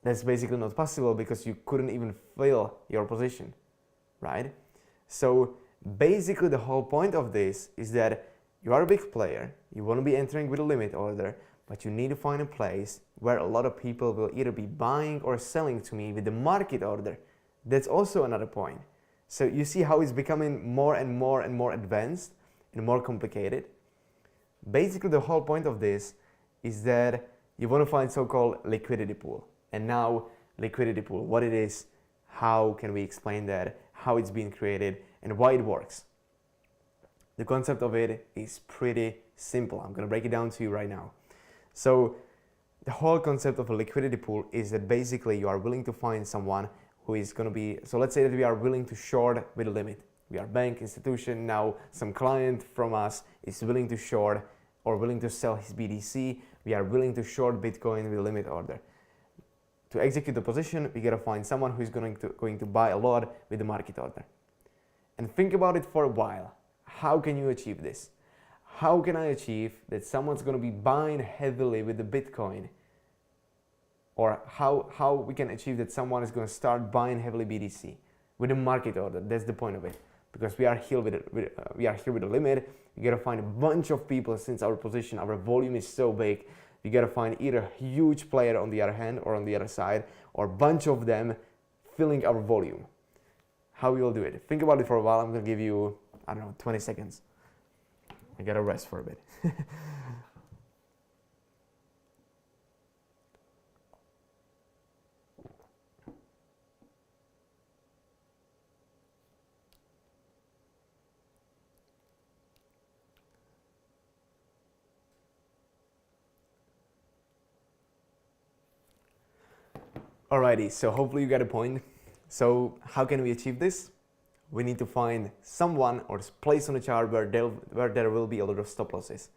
that's basically not possible, because you couldn't even fill your position, right? So basically the whole point of this is that you are a big player, you want to be entering with a limit order, but you need to find a place where a lot of people will either be buying or selling to me with the market order. That's also another point. So you see how it's becoming more and more and more advanced and more complicated. Basically the whole point of this is that you want to find so-called liquidity pool. And now liquidity pool, what it is, how can we explain that, how it's being created, and why it works. The concept of it is pretty simple. I'm going to break it down to you right now. So the whole concept of a liquidity pool is that basically you are willing to find someone who is going to be, so let's say that we are willing to short with a limit. We are bank, institution, now some client from us is willing to short or willing to sell his BTC. We are willing to short Bitcoin with a limit order. To execute the position, we gotta find someone who is going to buy a lot with the market order. And think about it for a while. How can you achieve this? How can I achieve that someone's going to be buying heavily with the Bitcoin? Or how we can achieve that someone is going to start buying heavily BTC with a market order? That's the point of it. Because we are here with a limit. You gotta find a bunch of people, since our position, our volume is so big. You gotta find either a huge player on the other hand or on the other side, or a bunch of them filling our volume. How we will do it? Think about it for a while. I'm gonna give you, I don't know, 20 seconds. I gotta rest for a bit. Alrighty, so hopefully you get a point. So how can we achieve this? We need to find someone or place on the chart where there will be a lot of stop losses,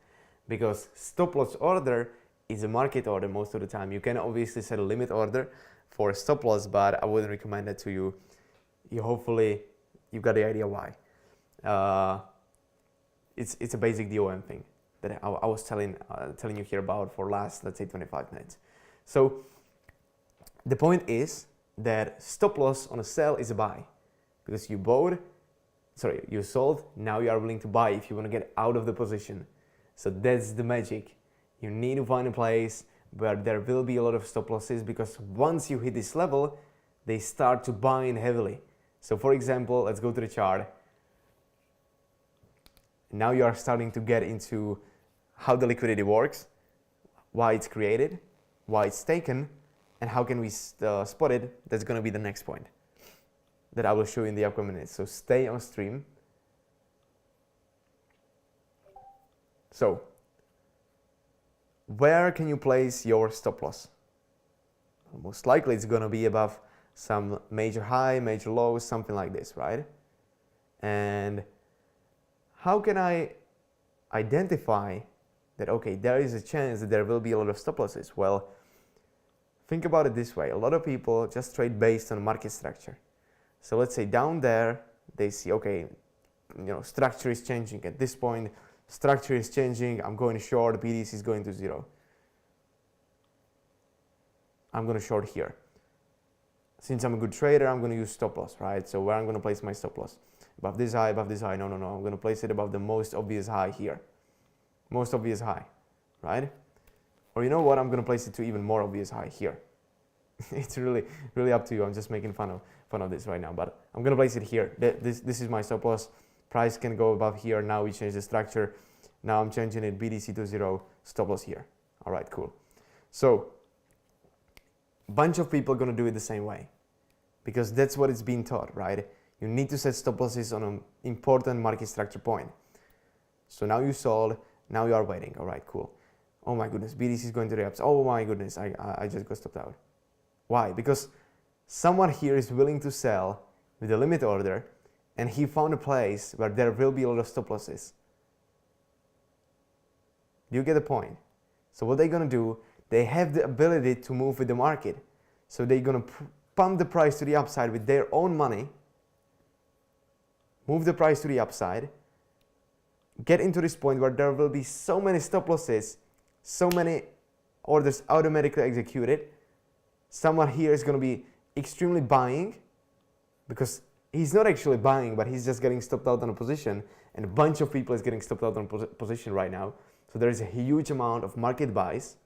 because stop loss order is a market order most of the time. You can obviously set a limit order for a stop loss, but I wouldn't recommend that to you. Hopefully you got the idea why. It's a basic DOM thing that I was telling you here about for last, let's say, 25 minutes. So the point is that stop loss on a sell is a buy, because you sold, now you are willing to buy if you want to get out of the position. So that's the magic. You need to find a place where there will be a lot of stop losses, because once you hit this level, they start to buy in heavily. So for example, let's go to the chart. Now you are starting to get into how the liquidity works, why it's created, why it's taken, and how can we spot it. That's going to be the next point that I will show you in the upcoming minutes. So stay on stream. So where can you place your stop loss? Most likely it's going to be above some major high, major low, something like this, right? And how can I identify that, okay, there is a chance that there will be a lot of stop losses? Well, think about it this way. A lot of people just trade based on market structure. So let's say down there, they see, okay, structure is changing at this point, structure is changing, I'm going short, BTC is going to 0. I'm going to short here. Since I'm a good trader, I'm going to use stop loss, right? So where I'm going to place my stop loss? Above this high, no. I'm going to place it above the most obvious high here. Most obvious high, right? Or you know what? I'm going to place it to even more obvious high here. It's really up to you. I'm just making fun of this right now, but I'm going to place it here. This is my stop loss. Price can go above here. Now we change the structure. Now I'm changing it BTC to 0, stop loss here. All right, cool. So bunch of people are going to do it the same way, because that's what it's being taught, right? You need to set stop losses on an important market structure point. So now you sold, now you are waiting. All right, cool. Oh my goodness, BTC is going to the ups. Oh my goodness, I just got stopped out. Why? Because someone here is willing to sell with a limit order, and he found a place where there will be a lot of stop losses. Do you get the point? So what they're going to do, they have the ability to move with the market. So they're going to pump the price to the upside with their own money, move the price to the upside, get into this point where there will be so many stop losses, so many orders automatically executed. Someone here is going to be extremely buying, because he's not actually buying, but he's just getting stopped out on a position, and a bunch of people is getting stopped out on a position right now. So there is a huge amount of market buys,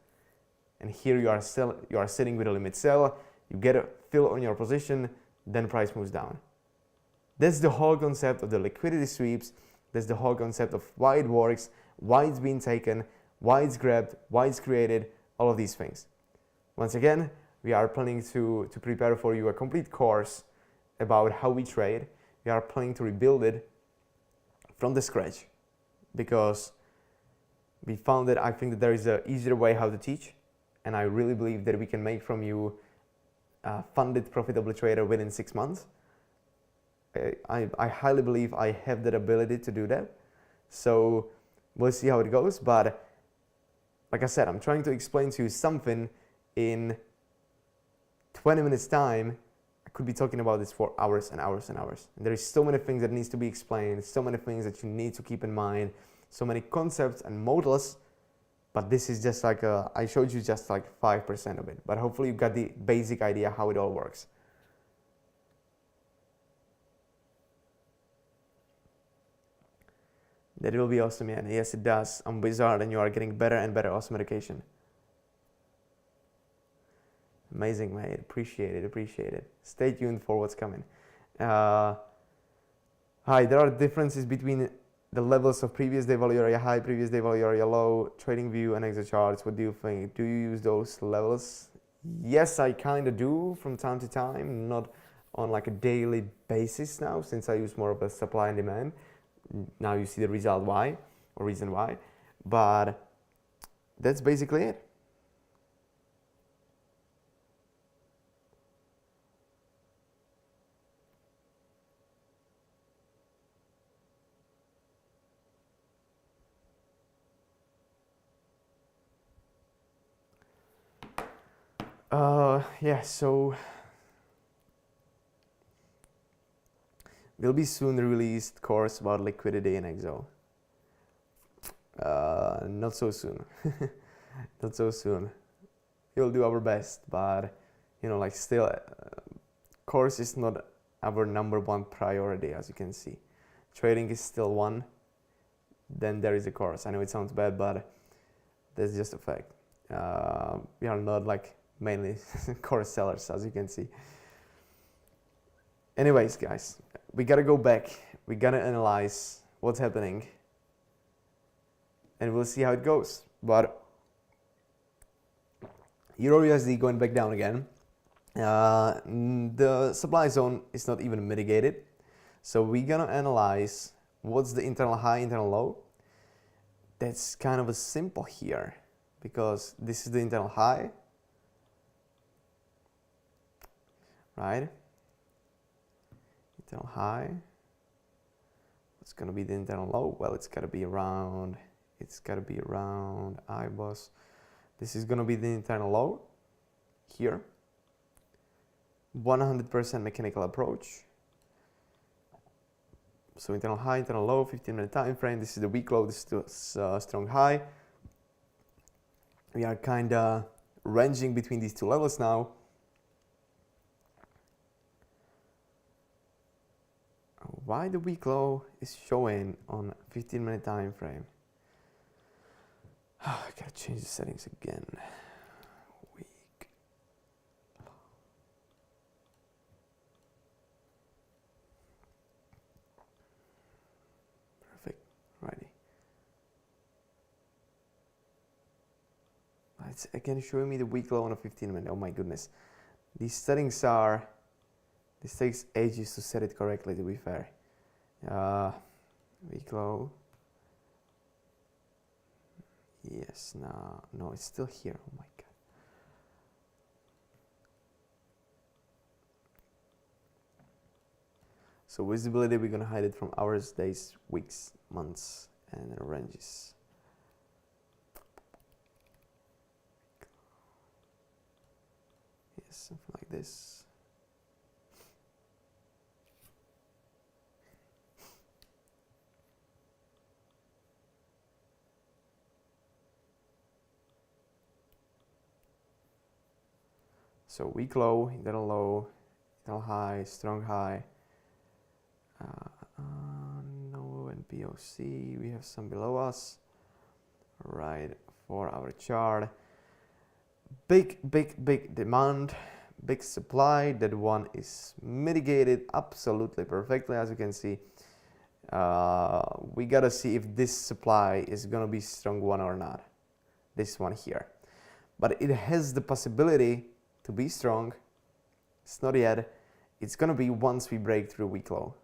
and here you are sitting with a limit sell. You get a fill on your position, then price moves down. That's the whole concept of the liquidity sweeps. That's the whole concept of why it works, why it's being taken, why it's grabbed, why it's created, all of these things. Once again, we are planning to prepare for you a complete course about how we trade. We are planning to rebuild it from the scratch, because we found that I think that there is an easier way how to teach, and I really believe that we can make from you a funded, profitable trader within 6 months. I highly believe I have that ability to do that. So we'll see how it goes. But like I said, I'm trying to explain to you something in 20 minutes time. I could be talking about this for hours and hours and hours. And there is so many things that needs to be explained, so many things that you need to keep in mind, so many concepts and models. But this is just like I showed you just like 5% of it. But hopefully you got the basic idea how it all works. That will be awesome, man. Yes, it does. I'm Wizard, and you are getting better and better. Awesome education. Amazing, mate. Appreciate it. Appreciate it. Stay tuned for what's coming. Hi, there are differences between the levels of previous day value area high, previous day value area low, trading view and exit charts. What do you think? Do you use those levels? Yes, I kind of do from time to time, not on like a daily basis now, since I use more of a supply and demand. Now you see the result why, or reason why, but that's basically it. Yeah, so will be soon released course about liquidity in Exo. Not so soon. Not so soon. We'll do our best, but you know, like still, course is not our number one priority, as you can see. Trading is still one. Then there is a course. I know it sounds bad, but that's just a fact. We are not like mainly course sellers, as you can see. Anyways, guys, we gotta go back. We gotta analyze what's happening, and we'll see how it goes. But Euro USD going back down again. The supply zone is not even mitigated, so we're gonna analyze what's the internal high, internal low. That's kind of a simple here, because this is the internal high, right? Internal high. What's gonna be the internal low? Well, it's gotta be around IBOS. This is gonna be the internal low here. 100% mechanical approach. So internal high, internal low, 15-minute time frame. This is the weak low. This is the strong high. We are kind of ranging between these two levels now. Why the weak low is showing on 15-minute time frame? I gotta change the settings again. Weak. Perfect. Righty. It's again showing me the weak low on a 15-minute. Oh my goodness. These settings are... This takes ages to set it correctly, to be fair. Weak low. Yes, no, it's still here. Oh my god. So visibility, we're gonna hide it from hours, days, weeks, months, and ranges. Yes, something like this. So weak low, internal high, strong high. No NPOC, we have some below us. Right, for our chart. Big demand, big supply. That one is mitigated absolutely perfectly, as you can see. We gotta see if this supply is gonna be strong one or not. This one here. But it has the possibility to be strong. It's not yet. It's gonna be once we break through weak low.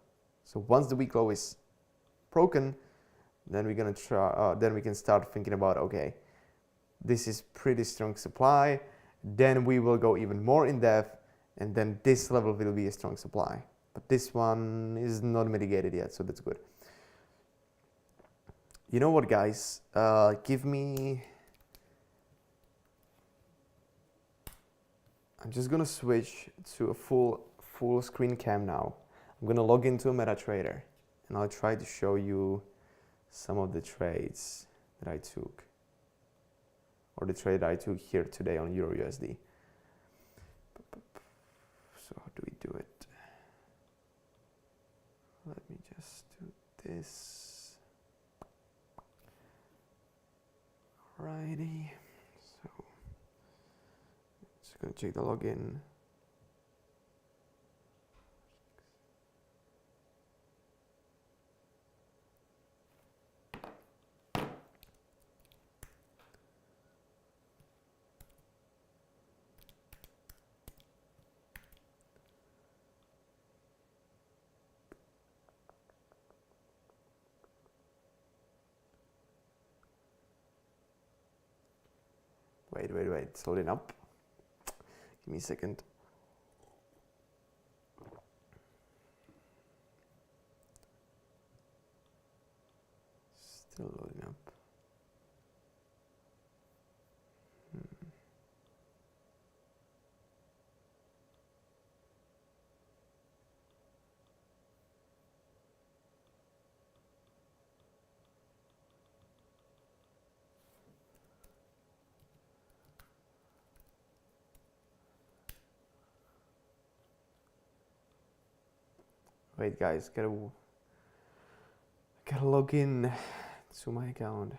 So once the weak low is broken, then we're gonna try. Then we can start thinking about, okay, this is pretty strong supply. Then we will go even more in depth, and then this level will be a strong supply. But this one is not mitigated yet, so that's good. You know what, guys? Give me. I'm just gonna switch to a full screen cam now. I'm gonna log into a MetaTrader, and I'll try to show you some of the trades that I took, or the trade I took here today on Euro USD. So how do we do it? Let me just do this. Alrighty. So just gonna check the login. wait. It's loading up. Give me a second. Still loading up. Wait, guys, gotta log in to my account.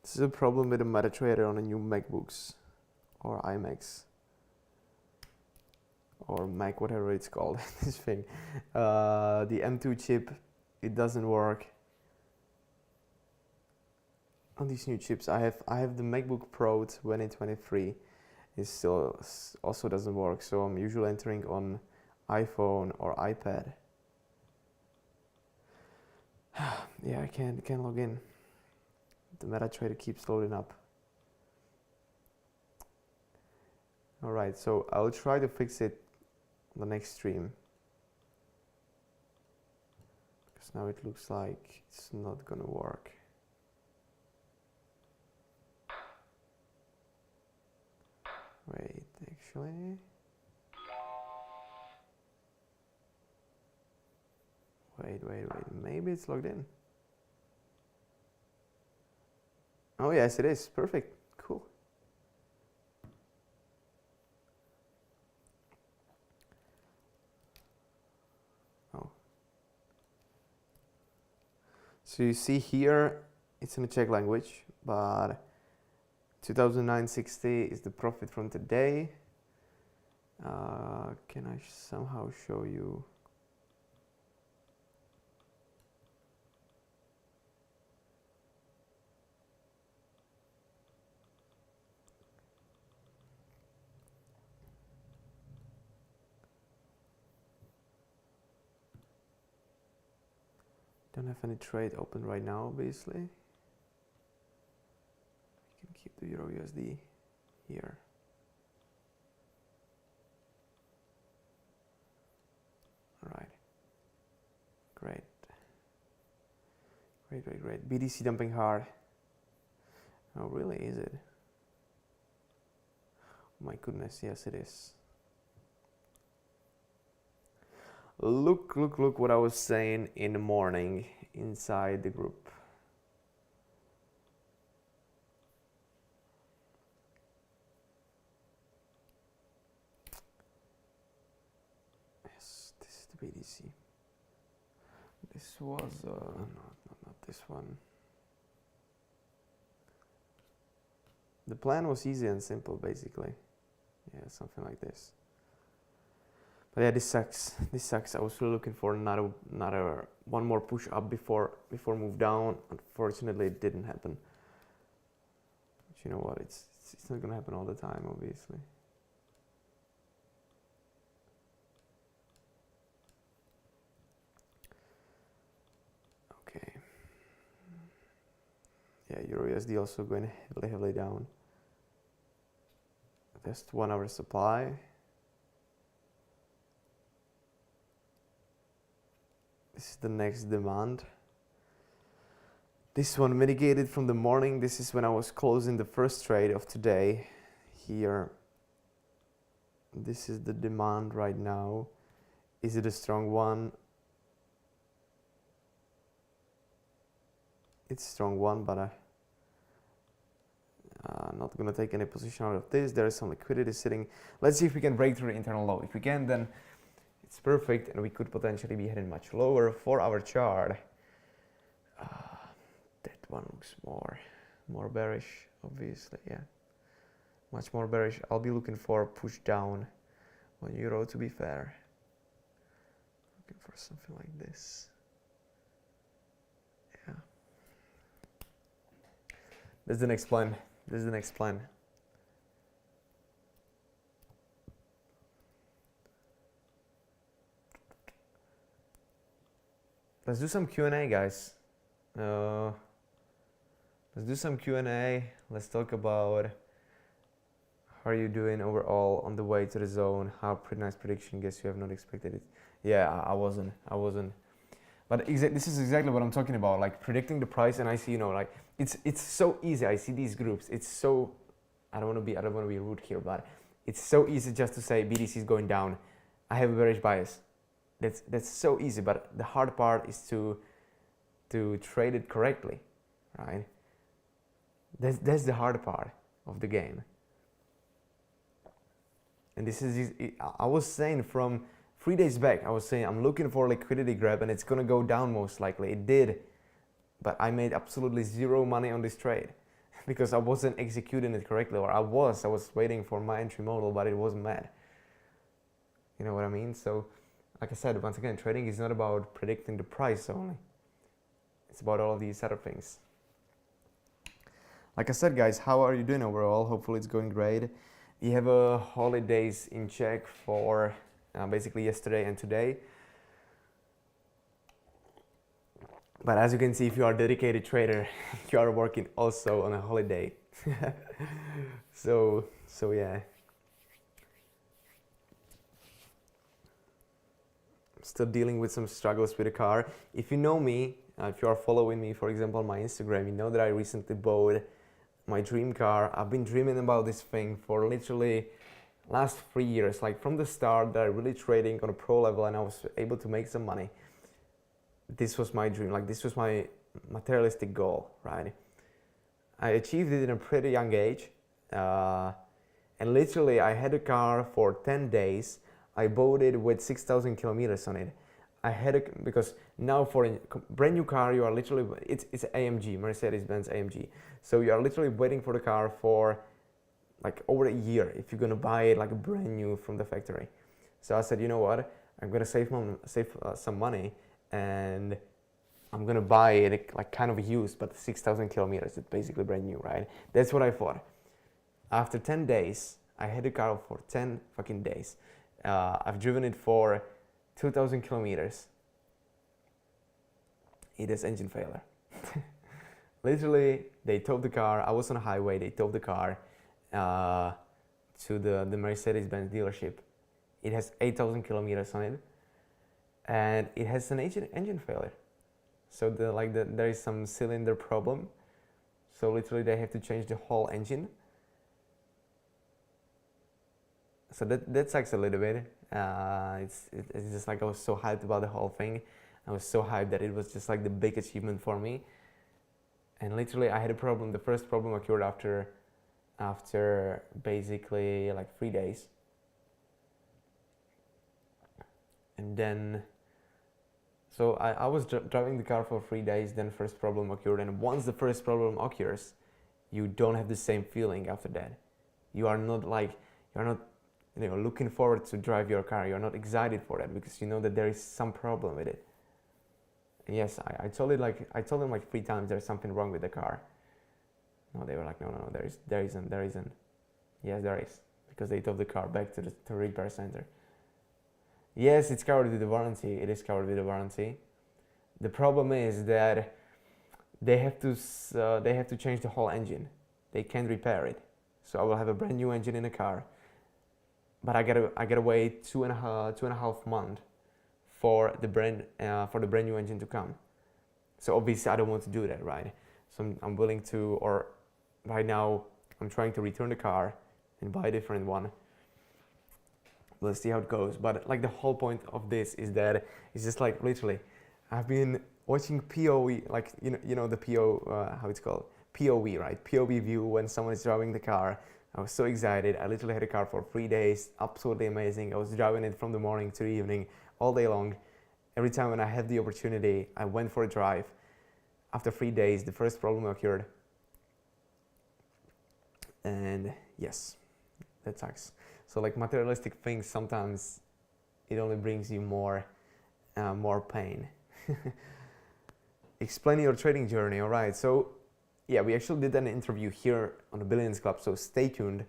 This is a problem with the MetaTrader on the new MacBooks or iMacs or Mac, whatever it's called. This thing, the M2 chip, it doesn't work on these new chips. I have the MacBook Pro 2023. It still also doesn't work. So I'm usually entering on iPhone or iPad. Yeah, I can't log in. The MetaTrader keeps loading up. Alright, so I'll try to fix it on the next stream. Because now it looks like it's not gonna work. Wait, actually. Wait. Maybe it's logged in. Oh yes, it is. Perfect. Cool. Oh. So you see here, it's in a Czech language, but 2009-60 is the profit from today. Can I somehow show you? Don't have any trade open right now, obviously. We can keep the Euro USD here. All right. Great. BTC dumping hard. Oh, really? Is it? Oh my goodness, yes, it is. Look what I was saying in the morning inside the group. Yes, this is the BTC. This was, not this one. The plan was easy and simple, basically. Yeah, something like this. But yeah, this sucks. I was really looking for another one more push up before move down. Unfortunately, it didn't happen. But you know what? It's not gonna happen all the time, obviously. Okay. Yeah, Euro USD also going heavily down. Just 1 hour supply. This is the next demand. This one mitigated from the morning. This is when I was closing the first trade of today. Here. This is the demand right now. Is it a strong one? It's a strong one, but I'm not gonna take any position out of this. There is some liquidity sitting. Let's see if we can break through the internal low. If we can, then it's perfect, and we could potentially be heading much lower for our chart. That one looks more bearish, obviously. Yeah, much more bearish. I'll be looking for a push down on Euro, to be fair. Looking for something like this. That's the next plan. This is the next plan. Let's do some Q&A, guys. Let's do some Q&A. Let's talk about how are you doing overall on the way to the zone. How pretty nice prediction. Guess you have not expected it. Yeah, I wasn't. But this is exactly what I'm talking about. Like predicting the price, and I see, like it's so easy. I see these groups. It's so I don't want to be rude here, but it's so easy just to say BTC is going down. I have a bearish bias. That's so easy. But the hard part is to trade it correctly, right? That's the hard part of the game. And this is, I was saying from 3 days back, I was saying I'm looking for a liquidity grab and it's gonna go down most likely. It did, but I made absolutely zero money on this trade because I wasn't executing it correctly, or I was waiting for my entry model, but it wasn't met. You know what I mean? So, like I said, once again, trading is not about predicting the price only. It's about all of these other things. Like I said, guys, how are you doing overall? Hopefully it's going great. You have holidays in check for basically yesterday and today. But as you can see, if you are a dedicated trader, you are working also on a holiday. So yeah. Still dealing with some struggles with the car. If you know me, if you are following me, for example, on my Instagram, you know that I recently bought my dream car. I've been dreaming about this thing for literally last 3 years, like from the start that I really trading on a pro level and I was able to make some money. This was my dream, like this was my materialistic goal, right? I achieved it in a pretty young age, and literally I had a car for 10 days. I bought it with 6,000 kilometers on it. I had it because now for a brand new car, you are literally, it's AMG, Mercedes-Benz AMG. So you are literally waiting for the car for like over a year if you're gonna buy it like brand new from the factory. So I said, you know what, I'm gonna save some money and I'm gonna buy it like kind of used, but 6,000 kilometers, it's basically brand new, right? That's what I thought. After 10 days, I had the car for 10 fucking days. I've driven it for 2,000 kilometers. It is engine failure. Literally, they towed the car. I was on a highway. They towed the car to the Mercedes-Benz dealership. It has 8,000 kilometers on it, and it has an engine failure. So there is some cylinder problem. So literally, they have to change the whole engine. So that sucks a little bit. It's just like I was so hyped about the whole thing. I was so hyped that it was just like the big achievement for me. And literally I had a problem. The first problem occurred after basically like 3 days. And then, so I was driving the car for 3 days, then first problem occurred. And once the first problem occurs, you don't have the same feeling after that. You're not looking forward to drive your car. You're not excited for that because you know that there is some problem with it. And yes, I told them like 3 times there's something wrong with the car. No, they were like, no, there isn't. Yes, there is, because they took the car back to the repair center. Yes, it's covered with the warranty. It is covered with the warranty. The problem is that they have to change the whole engine. They can't repair it. So I will have a brand new engine in the car. But I gotta wait two and a half months for the brand new engine to come. So obviously I don't want to do that, right? So I'm willing to, or right now I'm trying to return the car and buy a different one. We'll see how it goes. But like the whole point of this is that it's just like literally, I've been watching POV, like you know the how it's called, POV, right? POV view when someone is driving the car. I was so excited. I literally had a car for 3 days, absolutely amazing. I was driving it from the morning to the evening, all day long. Every time when I had the opportunity, I went for a drive. After 3 days, the first problem occurred. And yes, that sucks. So like materialistic things, sometimes it only brings you more pain. Explain your trading journey. All right, so yeah, we actually did an interview here on the Billions Club, so stay tuned.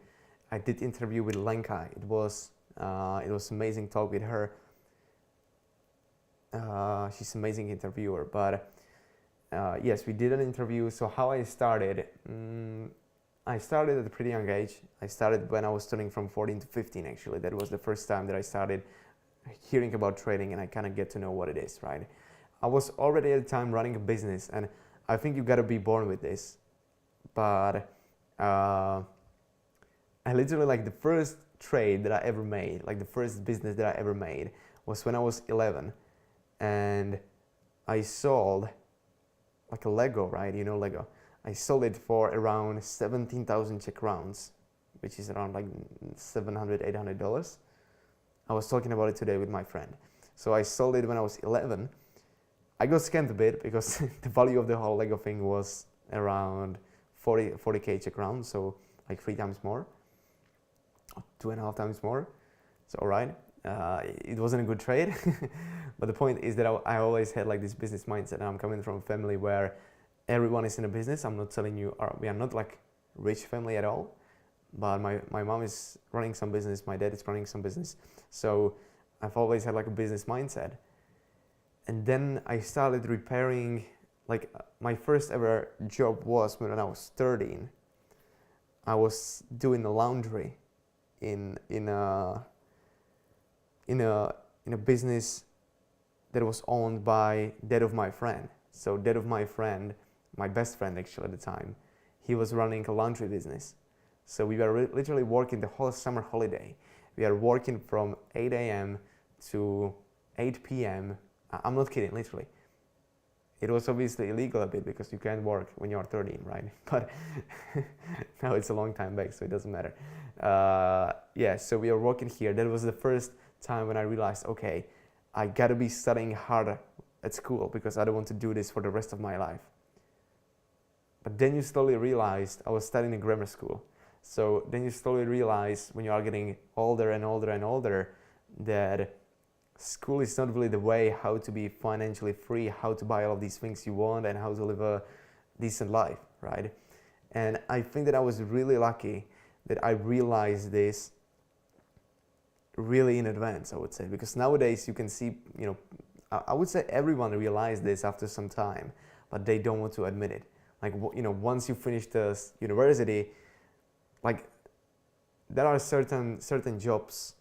I did interview with Lenka. It was amazing talk with her. She's an amazing interviewer. But yes, we did an interview. So how I started? I started at a pretty young age. I started when I was turning from 14 to 15. Actually, that was the first time that I started hearing about trading, and I kind of get to know what it is. Right? I was already at the time running a business, and I think you gotta be born with this. But I literally, like, the first trade that I ever made, like the first business that I ever made, was when I was 11, and I sold like a Lego, right? You know, Lego. I sold it for around 17,000 Czech crowns, which is around like $700, $800. I was talking about it today with my friend. So I sold it when I was 11. I got scammed a bit because the value of the whole Lego thing was around 40k Czech crowns, so like 3 times more, 2.5 times more. It's all right. It wasn't a good trade, but the point is that I always had like this business mindset. I'm coming from a family where everyone is in a business. I'm not telling you, we are not like rich family at all, but my mom is running some business, my dad is running some business. So I've always had like a business mindset. And then I started repairing, like my first ever job was when I was 13. I was doing the laundry in a business that was owned by dad of my friend. So dad of my friend, my best friend actually at the time, he was running a laundry business. So we were literally working the whole summer holiday. We are working from 8 a.m. to 8 p.m. I'm not kidding, literally. It was obviously illegal a bit because you can't work when you're 13, right? But now it's a long time back, so it doesn't matter. Yeah, so we are working here. That was the first time when I realized, okay, I gotta be studying harder at school because I don't want to do this for the rest of my life. But then you slowly realized, I was studying in grammar school. So then you slowly realize when you are getting older and older and older that school is not really the way how to be financially free, how to buy all of these things you want, and how to live a decent life, right? And I think that I was really lucky that I realized this really in advance, I would say, because nowadays you can see, you know, I would say everyone realized this after some time, but they don't want to admit it. Like, you know, once you finish the university, like, there are certain jobs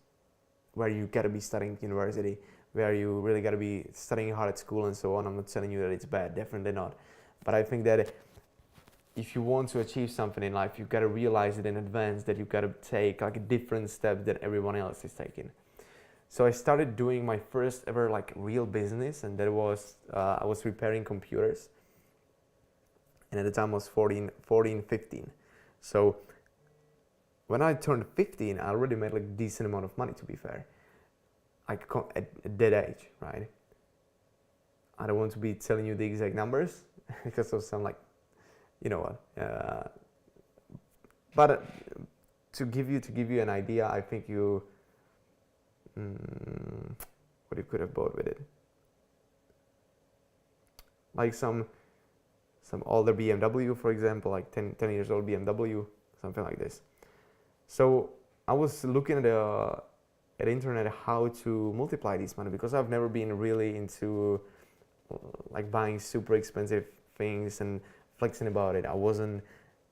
where you gotta be studying university, where you really gotta be studying hard at school and so on. I'm not telling you that it's bad, definitely not. But I think that if you want to achieve something in life, you gotta realize it in advance that you gotta take like a different step than everyone else is taking. So I started doing my first ever like real business, and that was, I was repairing computers. And at the time I was 14, 15. So when I turned 15, I already made like a decent amount of money, to be fair, like at that age, right? I don't want to be telling you the exact numbers because those sound like, you know what. But to give you an idea, I think you, what you could have bought with it, like some older BMW, for example, like 10 years old BMW, something like this. So I was looking at internet how to multiply this money because I've never been really into like buying super expensive things and flexing about it. I wasn't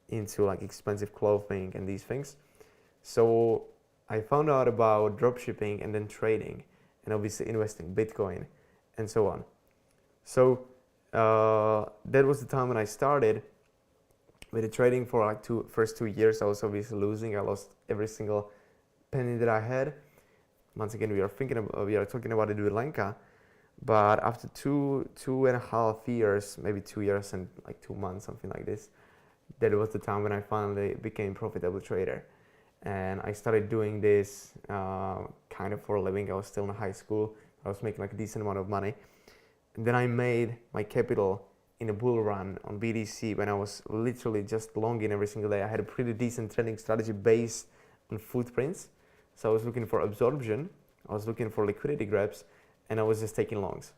into like expensive clothing and these things. So I found out about dropshipping and then trading, and obviously investing Bitcoin and so on. So that was the time when I started with the trading for like first 2 years. I was obviously losing. I lost every single penny that I had. Once again, we are talking about it with Lenka, but after two and a half years, maybe 2 years and like 2 months, something like this, that was the time when I finally became a profitable trader. And I started doing this kind of for a living. I was still in high school. I was making like a decent amount of money. And then I made my capital in a bull run on BTC when I was literally just longing every single day. I had a pretty decent trading strategy based on footprints. So I was looking for absorption, I was looking for liquidity grabs, and I was just taking longs.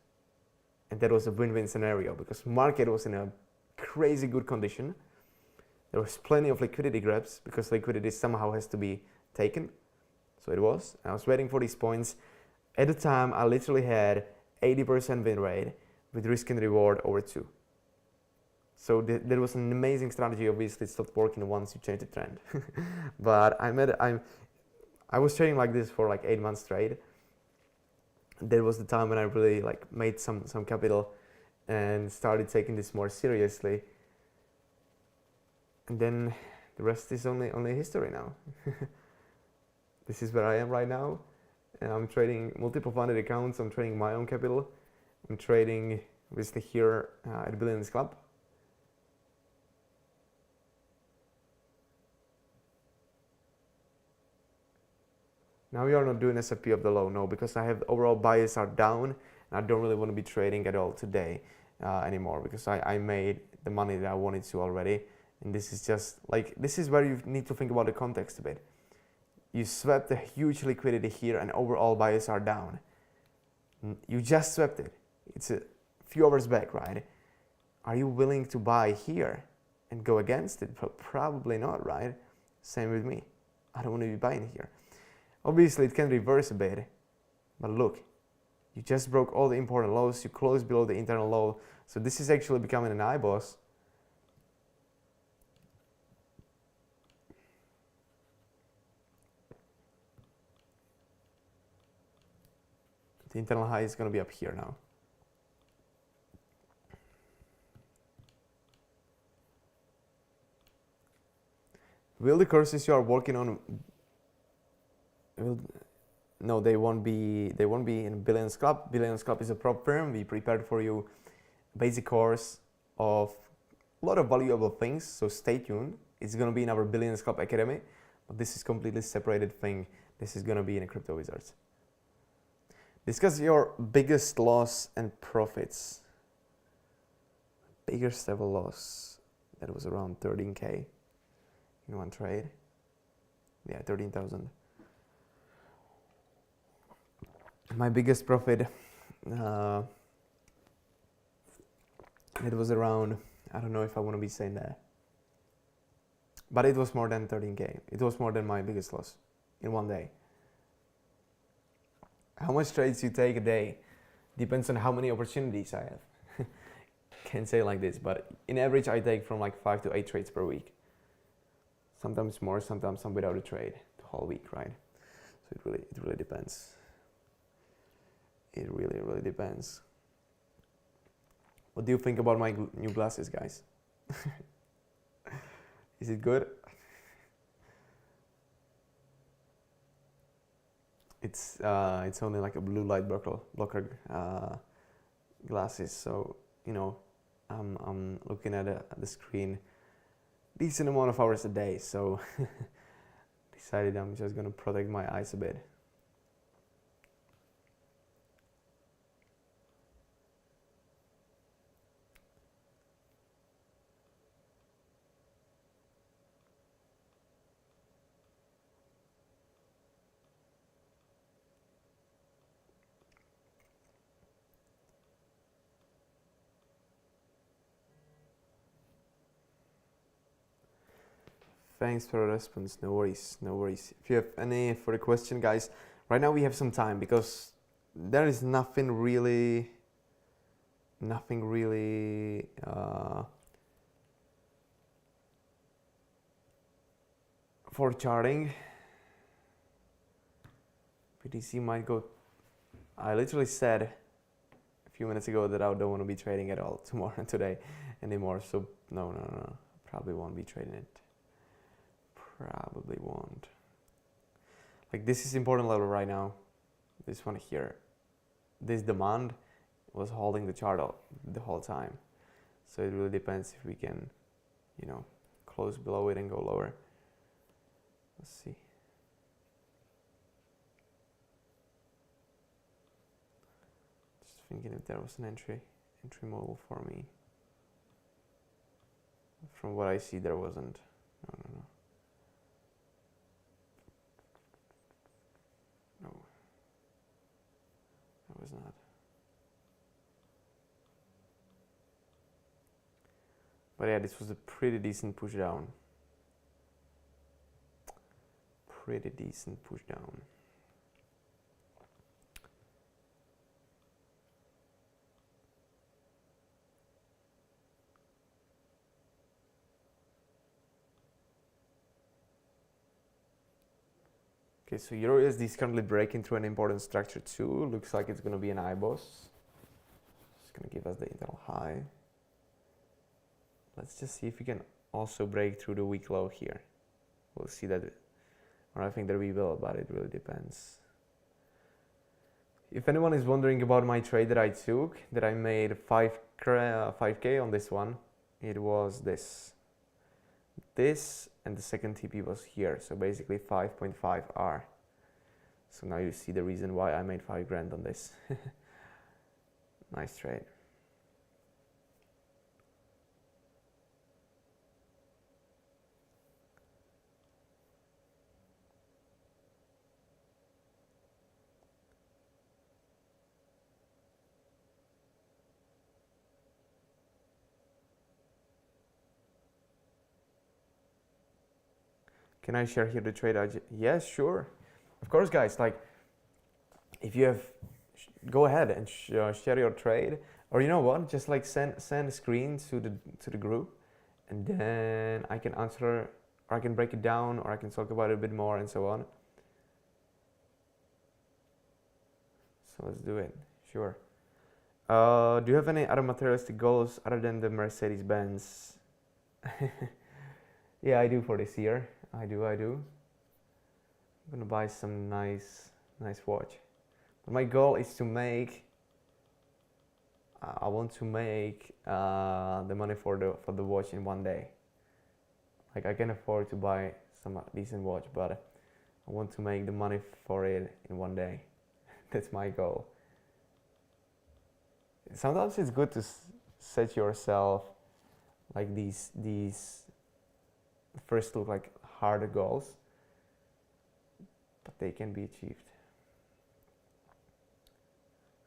And that was a win-win scenario because market was in a crazy good condition. There was plenty of liquidity grabs because liquidity somehow has to be taken. So it was. I was waiting for these points. At the time, I literally had 80% win rate with risk and reward over 2. So that was an amazing strategy. Obviously, it stopped working once you change the trend. But I was trading like this for like 8 months straight. That was the time when I really like made some capital and started taking this more seriously. And then the rest is only history now. This is where I am right now. And I'm trading multiple funded accounts. I'm trading my own capital. I'm trading obviously here at Billions Club. Now we are not doing S&P of the low, no, because I have overall bias are down, and I don't really want to be trading at all today anymore because I made the money that I wanted to already, and this is just like, this is where you need to think about the context a bit. You swept a huge liquidity here and overall bias are down. You just swept it. It's a few hours back, right? Are you willing to buy here and go against it? Probably not, right? Same with me. I don't want to be buying here. Obviously, it can reverse a bit, but look, you just broke all the important lows, you closed below the internal low, so this is actually becoming an IBOS. The internal high is going to be up here now. Will the courses you are working on no, they won't be in Billions Club. Billions Club is a prop firm. We prepared for you a basic course of a lot of valuable things, so stay tuned. It's going to be in our Billions Club Academy, but this is completely separated thing. This is going to be in a Crypto Wizards. Discuss your biggest loss and profits. Biggest ever loss, that was around 13K in one trade. Yeah, 13,000. My biggest profit, it was around, I don't know if I want to be saying that, but it was more than 13K. It was more than my biggest loss in one day. How much trades you take a day depends on how many opportunities I have. Can't say like this, but in average I take from like 5 to 8 trades per week. Sometimes more, sometimes I'm without a trade the whole week, right? So it really depends. It really depends. What do you think about my new glasses, guys? Is it good? It's only like a blue light blocker glasses, so you know I'm looking at the screen decent amount of hours a day, so decided I'm just gonna protect my eyes a bit. Thanks for the response. No worries, no worries. If you have any further question, guys, right now we have some time because there is nothing really for charting. BTC might go. I literally said a few minutes ago that I don't want to be trading at all tomorrow today anymore. So no, probably won't be trading it. Probably won't. Like this is important level right now. This one here. This demand was holding the chart out the whole time. So it really depends if we can, you know, close below it and go lower. Let's see. Just thinking if there was an entry model for me. From what I see, there wasn't. No. Was not. But yeah, this was a pretty decent push down. pretty decent push down. Okay, so Euro USD is currently breaking through an important structure too. Looks like it's going to be an IBOS. It's going to give us the internal high. Let's just see if we can also break through the week low here. We'll see that, or I think that we will, but it really depends. If anyone is wondering about my trade that I took, that I made 5K on this one, it was this. This and the second TP was here, so basically 5.5 R. So now you see the reason why I made 5 grand on this. Nice trade. Can I share here the trade? Yes, sure. Of course, guys. Like, if you have, go ahead and share your trade, or you know what? Just like send a screen to the group, and then I can answer, or I can break it down, or I can talk about it a bit more, and so on. So let's do it. Sure. Do you have any other materialistic goals other than the Mercedes-Benz? Yeah, I do for this year. I do. I'm gonna buy some nice watch. But my goal is to make. I want to make the money for the watch in one day. Like, I can afford to buy some decent watch, but I want to make the money for it in one day. That's my goal. Sometimes it's good to set yourself like these first look like harder goals, but they can be achieved.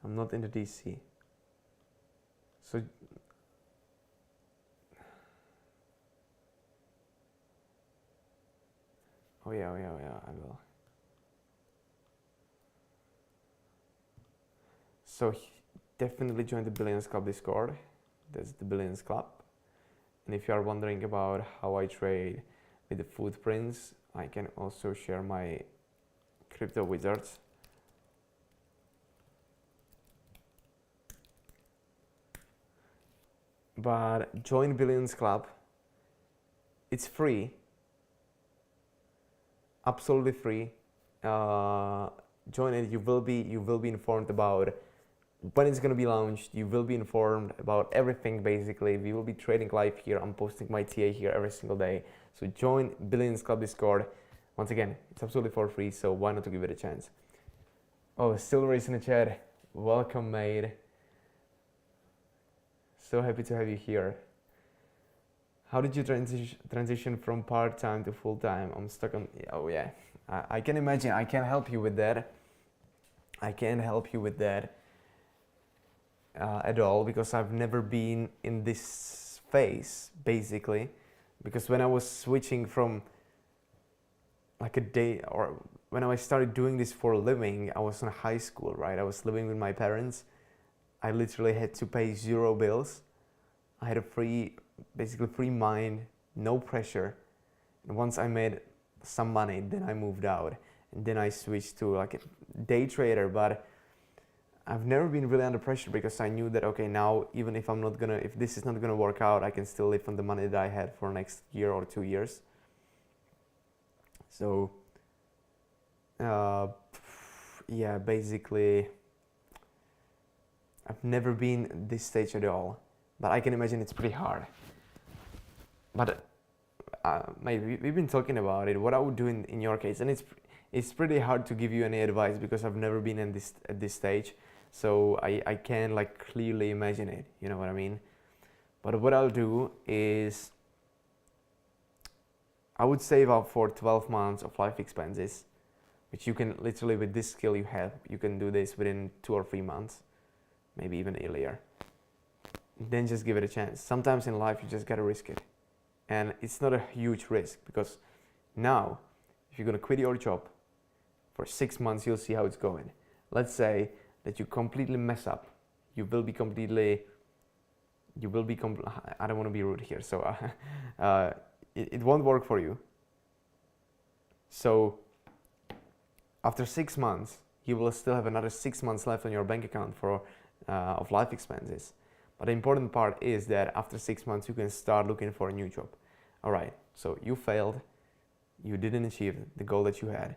I'm not in the DC. So oh yeah, I will. So definitely join the Billions Club Discord. That's the Billions Club. And if you are wondering about how I trade with the footprints, I can also share my crypto wizards. But join Billions Club. It's free. Absolutely free. Join it. You will be informed about when it's going to be launched. You will be informed about everything. Basically, we will be trading live here. I'm posting my TA here every single day. So join Billions Club Discord. Once again, it's absolutely for free, so why not to give it a chance? Oh, Silver is in the chat. Welcome, mate. So happy to have you here. How did you transition from part-time to full-time? I'm stuck on. Oh yeah, I can imagine. I can help you with that. I can't help you with that at all, because I've never been in this phase, basically. Because when I was switching from like a day, or when I started doing this for a living, I was in high school, right? I was living with my parents. I literally had to pay 0 bills. I had a basically free mind, no pressure. And once I made some money, then I moved out. And then I switched to like a day trader, but I've never been really under pressure, because I knew that, okay, now even if if this is not gonna work out, I can still live on the money that I had for next year or 2 years. So, yeah, basically, I've never been this stage at all, but I can imagine it's pretty hard. But maybe we've been talking about it. What I would do in your case, and it's pretty hard to give you any advice because I've never been at this stage. So I can like clearly imagine it, you know what I mean? But what I'll do is I would save up for 12 months of life expenses, which you can literally, with this skill you have, you can do this within 2 or 3 months, maybe even earlier. Then just give it a chance. Sometimes in life you just gotta risk it. And it's not a huge risk, because now if you're gonna quit your job for 6 months, you'll see how it's going. Let's say that you completely mess up. You will be completely, I don't want to be rude here, so it won't work for you. So after 6 months, you will still have another 6 months left on your bank account for of life expenses. But the important part is that after 6 months, you can start looking for a new job. All right, so you failed, you didn't achieve the goal that you had.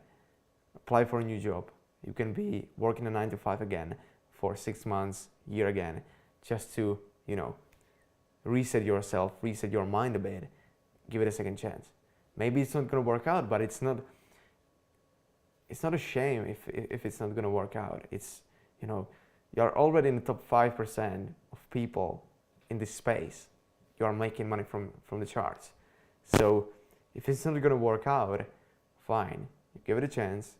Apply for a new job. You can be working a 9 to 5 again for 6 months, year again, just to, reset yourself, reset your mind a bit, give it a second chance. Maybe it's not gonna work out, but it's not a shame if it's not gonna work out. It's, you're already in the top 5% of people in this space. You are making money from the charts. So if it's not gonna work out, fine, you give it a chance.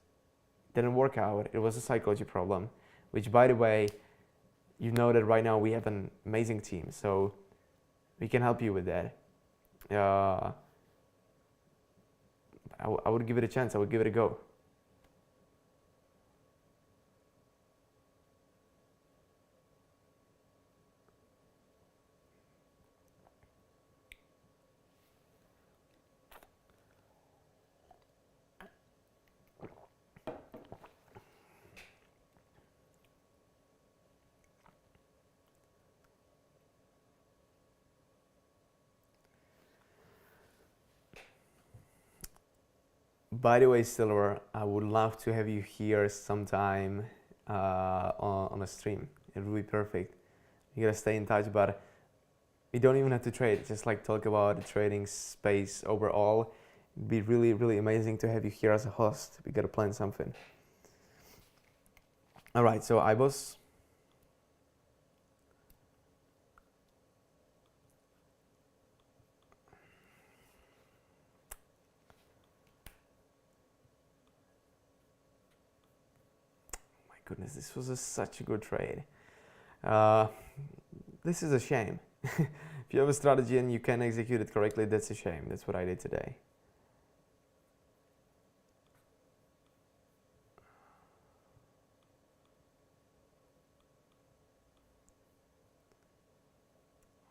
Didn't work out, it was a psychology problem, which, by the way, you know that right now we have an amazing team, so we can help you with that. I would give it a chance, I would give it a go. By the way, Silver, I would love to have you here sometime on a stream. It would be perfect. You gotta stay in touch, but we don't even have to trade. Just like talk about the trading space overall. It'd be really, really amazing to have you here as a host. We gotta plan something. All right, so I was. Goodness, this was such a good trade. This is a shame. If you have a strategy and you can execute it correctly, that's a shame. That's what I did today.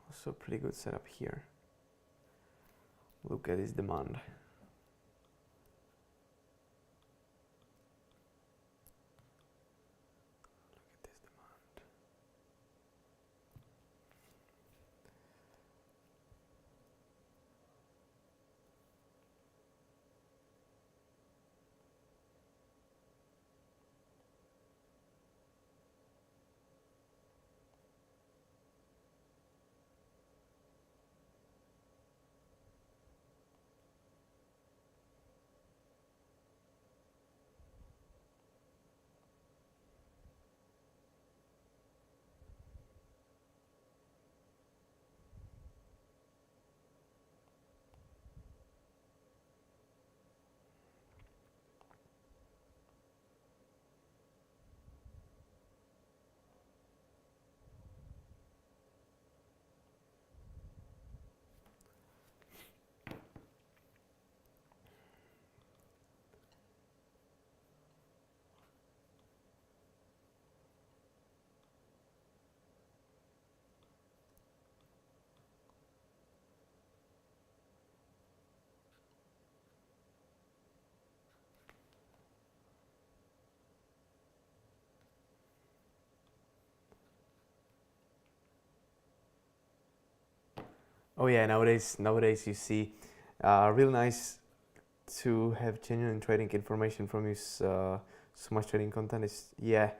Also pretty good setup here. Look at this demand. Oh yeah, nowadays you see, real nice to have genuine trading information from you. So much trading content is, yeah.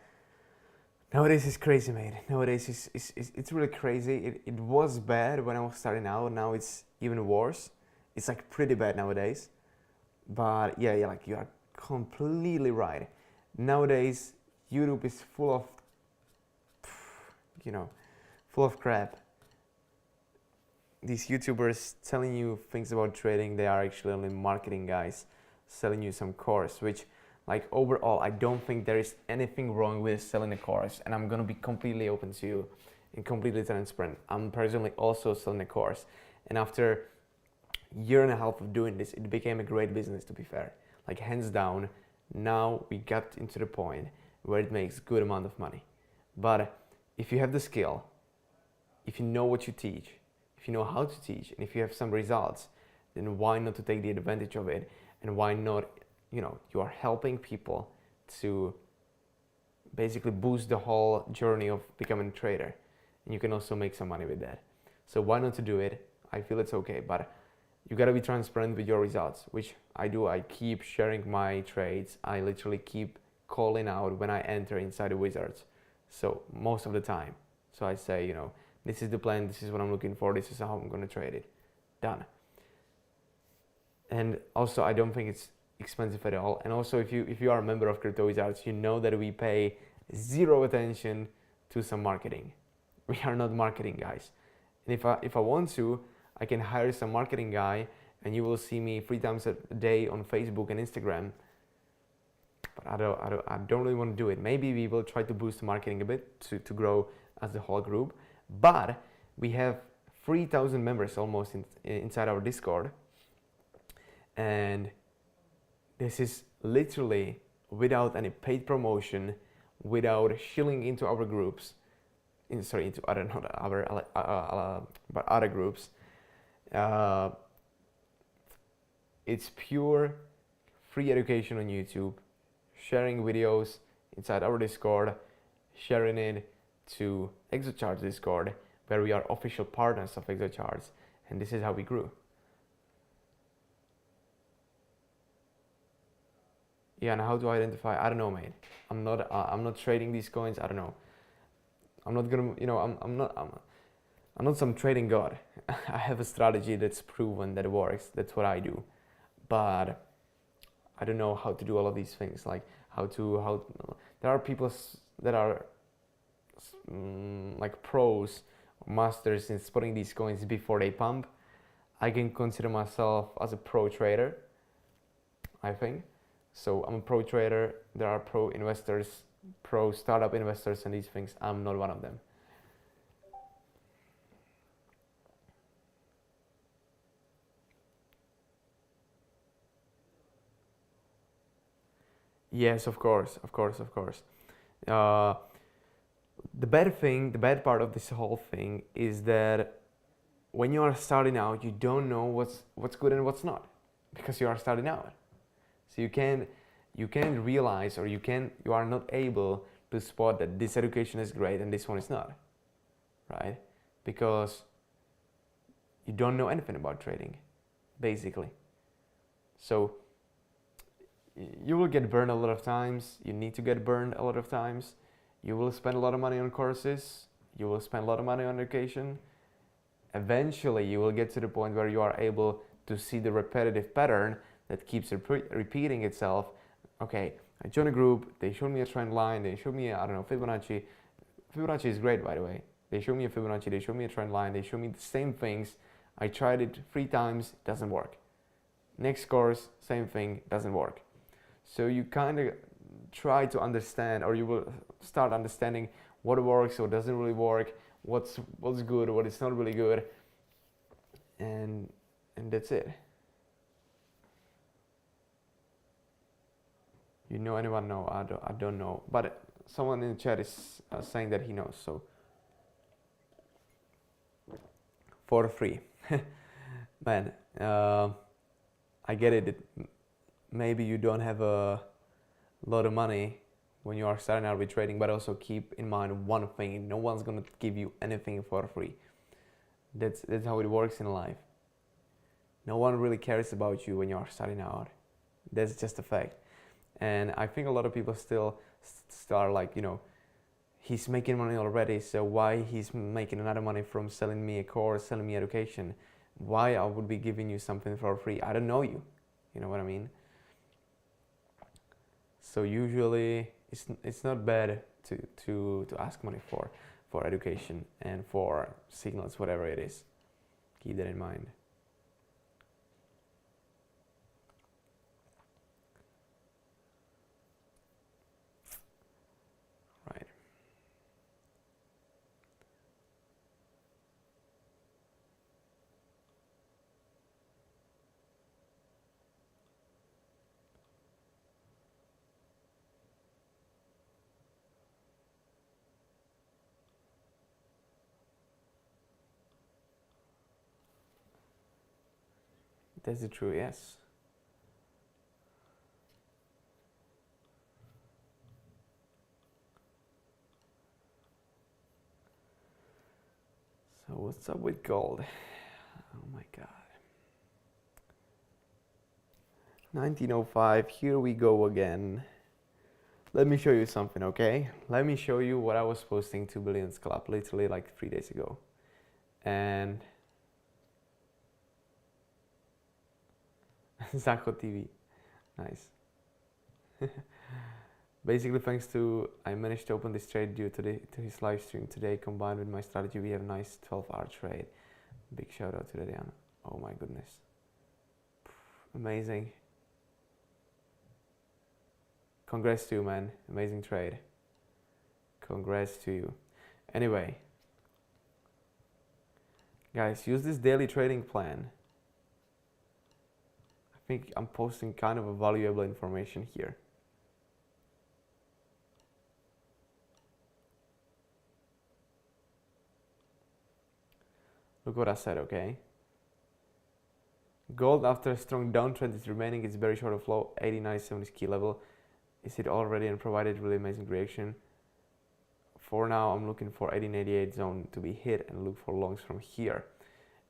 Nowadays it's crazy, mate. Nowadays it's really crazy. It was bad when I was starting out. Now it's even worse. It's like pretty bad nowadays. But yeah, like you are completely right. Nowadays YouTube is full of, full of crap. These YouTubers telling you things about trading, they are actually only marketing guys selling you some course, which, like, overall, I don't think there is anything wrong with selling a course, and I'm gonna be completely open to you and completely transparent. I'm personally also selling a course, and after a year and a half of doing this, it became a great business, to be fair. like hands down. Now we got into the point where it makes good amount of money. But if you have the skill, if you know what you teach, if you know how to teach, and if you have some results, then why not to take the advantage of it? And why not, you are helping people to basically boost the whole journey of becoming a trader. And you can also make some money with that. So why not to do it? I feel it's okay, but you gotta be transparent with your results, which I do. I keep sharing my trades. I literally keep calling out when I enter inside the wizards. So most of the time. So I say, this is the plan, this is what I'm looking for, this is how I'm gonna trade it. Done. And also I don't think it's expensive at all. And also if you are a member of Crypto Wizards, you know that we pay zero attention to some marketing. We are not marketing guys. And if I want to, I can hire some marketing guy and you will see me 3 times a day on Facebook and Instagram. But I don't really want to do it. Maybe we will try to boost marketing a bit to grow as the whole group. But we have 3,000 members almost inside our Discord. And this is literally without any paid promotion, without shilling into our groups, into other, not our, but other groups. It's pure free education on YouTube, sharing videos inside our Discord, sharing it to ExoCharts Discord, where we are official partners of ExoCharts, and this is how we grew. Yeah, and how to identify? I don't know, mate. I'm not trading these coins. I don't know. I'm not gonna, I'm not some trading god. I have a strategy that's proven that works. That's what I do. But I don't know how to do all of these things. Like there are people that are like pros, masters in spotting these coins before they pump. I can consider myself as a pro trader, I think. So I'm a pro trader. There are pro investors, pro startup investors and these things. I'm not one of them. Yes, of course. The bad part of this whole thing is that when you are starting out, you don't know what's good and what's not, because you are starting out. So you can't realize, or you are not able to spot that this education is great and this one is not, right? Because you don't know anything about trading, basically. So you will get burned a lot of times. You need to get burned a lot of times. You will spend a lot of money on courses. You will spend a lot of money on education. Eventually, you will get to the point where you are able to see the repetitive pattern that keeps repeating itself. Okay, I joined a group, they showed me a trend line, they showed me, I don't know, Fibonacci. Fibonacci is great, by the way. They showed me a Fibonacci, they showed me a trend line, they showed me the same things. I tried it 3 times, it doesn't work. Next course, same thing, doesn't work. So you kind of try to understand, or you will start understanding what works or doesn't really work, what's good, what is not really good, and that's it. You know anyone? No, I don't know. But someone in the chat is saying that he knows. So for free, man. I get it. Maybe you don't have a lot of money when you are starting out with trading, but also keep in mind one thing: no one's gonna give you anything for free. That's how it works in life. No one really cares about you when you are starting out. That's just a fact. And I think a lot of people still are like, he's making money already, so why he's making another money from selling me a course, selling me education? Why I would be giving you something for free? I don't know you. You know what I mean? So usually it's not bad to ask money for education and for signals, whatever it is. Keep that in mind. Right. That's the truth, yes. So what's up with gold? Oh my god. 1905, here we go again. Let me show you something, okay? Let me show you what I was posting to Billions Club literally like 3 days ago. And Zacho TV, nice. Basically, thanks to I managed to open this trade due to his live stream today. Combined with my strategy, we have a nice 12-hour trade. Big shout out to that, Jan. Oh my goodness, amazing. Congrats to you, man. Amazing trade. Congrats to you. Anyway, guys, use this daily trading plan. I think I'm posting kind of a valuable information here. Look what I said, okay? Gold, after a strong downtrend, is remaining its very short of low. 80.97 is key level. Is it already and provided really amazing reaction? For now, I'm looking for 1888 zone to be hit and look for longs from here.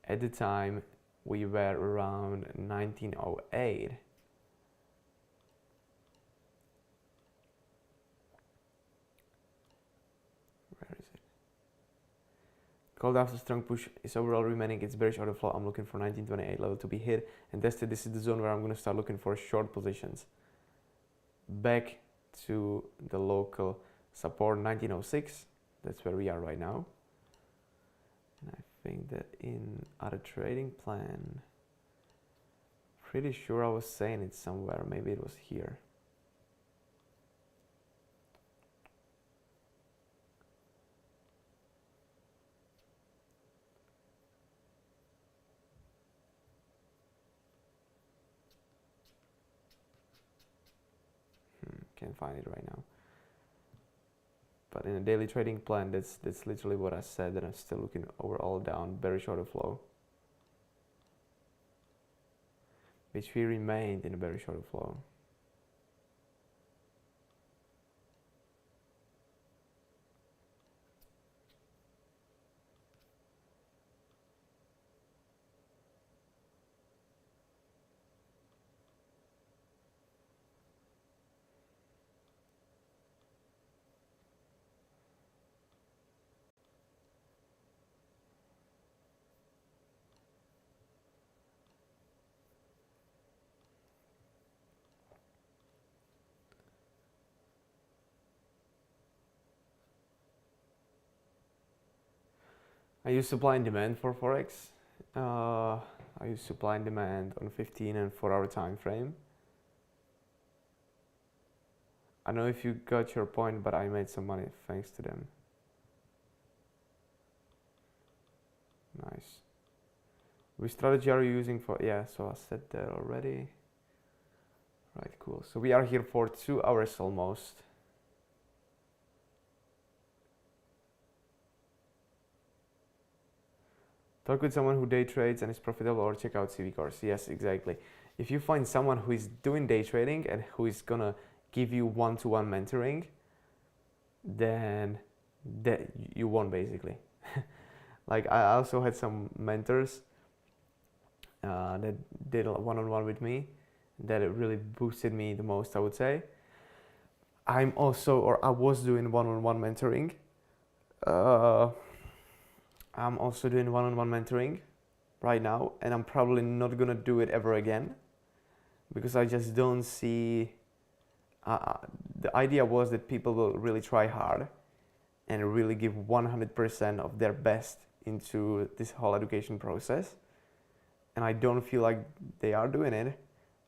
At the time, we were around 1908. Where is it? Gold, after strong push, is overall remaining its very short of low. I'm looking for 1928 level to be hit and tested. This is the zone where I'm going to start looking for short positions. Back to the local support 1906. That's where we are right now. And I think that in our trading plan, pretty sure I was saying it somewhere. Maybe it was here. Can't find it right now. But in a daily trading plan, that's literally what I said, that I'm still looking overall down, very short of low. Which we remained in a very short of low. I use supply and demand for Forex. I use supply and demand on 15 and 4-hour time frame. I know if you got your point, but I made some money thanks to them. Nice. Which strategy are you using for? Yeah, so I said that already. Right, cool. So we are here for 2 hours almost. Talk with someone who day trades and is profitable, or check out CV course. Yes, exactly. If you find someone who is doing day trading and who is gonna give you one-to-one mentoring, then that you won basically. Like I also had some mentors that did one-on-one with me, that it really boosted me the most, I would say. I was doing one-on-one mentoring. I'm also doing one-on-one mentoring right now, and I'm probably not gonna do it ever again because I just don't see. The idea was that people will really try hard and really give 100% of their best into this whole education process, and I don't feel like they are doing it.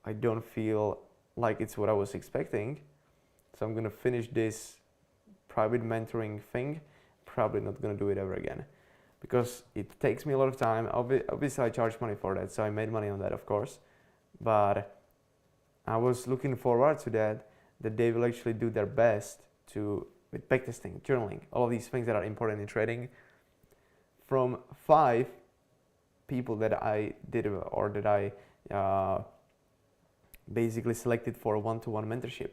I don't feel like it's what I was expecting, so I'm gonna finish this private mentoring thing. Probably not gonna do it ever again, because it takes me a lot of time. Obviously, I charge money for that, so I made money on that, of course. But I was looking forward to that they will actually do their best with backtesting, journaling, all of these things that are important in trading. From 5 people that I did or that I basically selected for a one-to-one mentorship.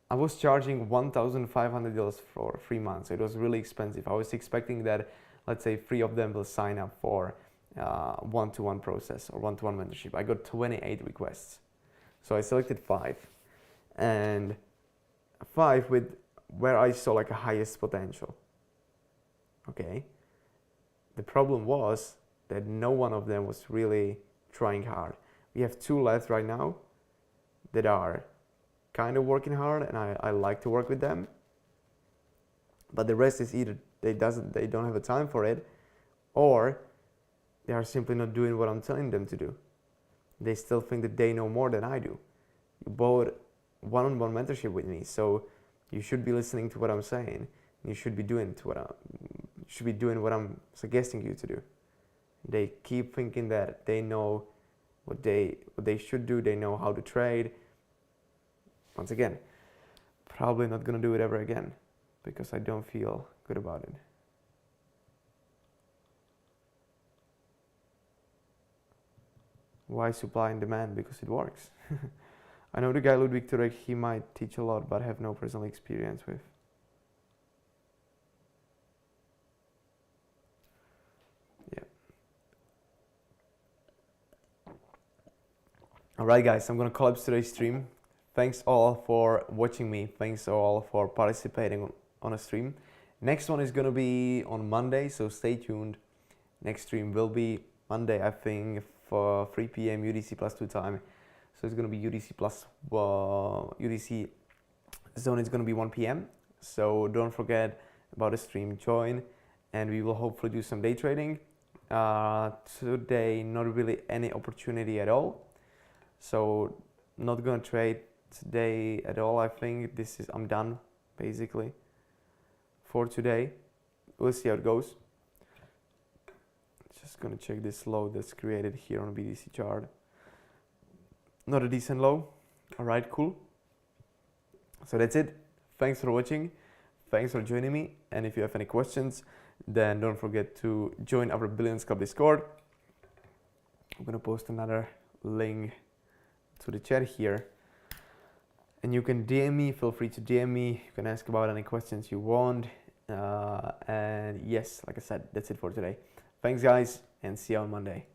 I was charging $1,500 for 3 months. It was really expensive. I was expecting that, let's say, 3 of them will sign up for one-to-one process or one-to-one mentorship. I got 28 requests. So I selected 5. And 5 with where I saw like a highest potential. Okay. The problem was that no one of them was really trying hard. We have 2 left right now that are kind of working hard, and I like to work with them. But the rest is either they don't have the time for it, or they are simply not doing what I'm telling them to do. They still think that they know more than I do. You bought one-on-one mentorship with me, so you should be listening to what I'm saying. You should be doing what I'm suggesting you to do. They keep thinking that they know what they should do. They know how to trade. Once again, probably not gonna do it ever again because I don't feel good about it. Why supply and demand? Because it works. I know the guy Ludwig Turek, he might teach a lot, but have no personal experience with. Yeah. Alright guys, I'm gonna collapse today's stream. Thanks all for watching me. Thanks all for participating on a stream. Next one is gonna be on Monday, so stay tuned. Next stream will be Monday, I think, for 3 p.m. UTC plus 2 time. So it's gonna be UTC plus UTC zone is gonna be 1 p.m. So don't forget about the stream. Join, and we will hopefully do some day trading. Today, not really any opportunity at all. So not gonna trade today at all. I think I'm done basically for today. We'll see how it goes. Just gonna check this low that's created here on BTC chart. Not a decent low. Alright, cool. So that's it. Thanks for watching. Thanks for joining me. And if you have any questions, then don't forget to join our Billions Club Discord. I'm gonna post another link to the chat here. And you can DM me, feel free to DM me. You can ask about any questions you want. And yes, like I said, that's it for today. Thanks guys, and see you on Monday.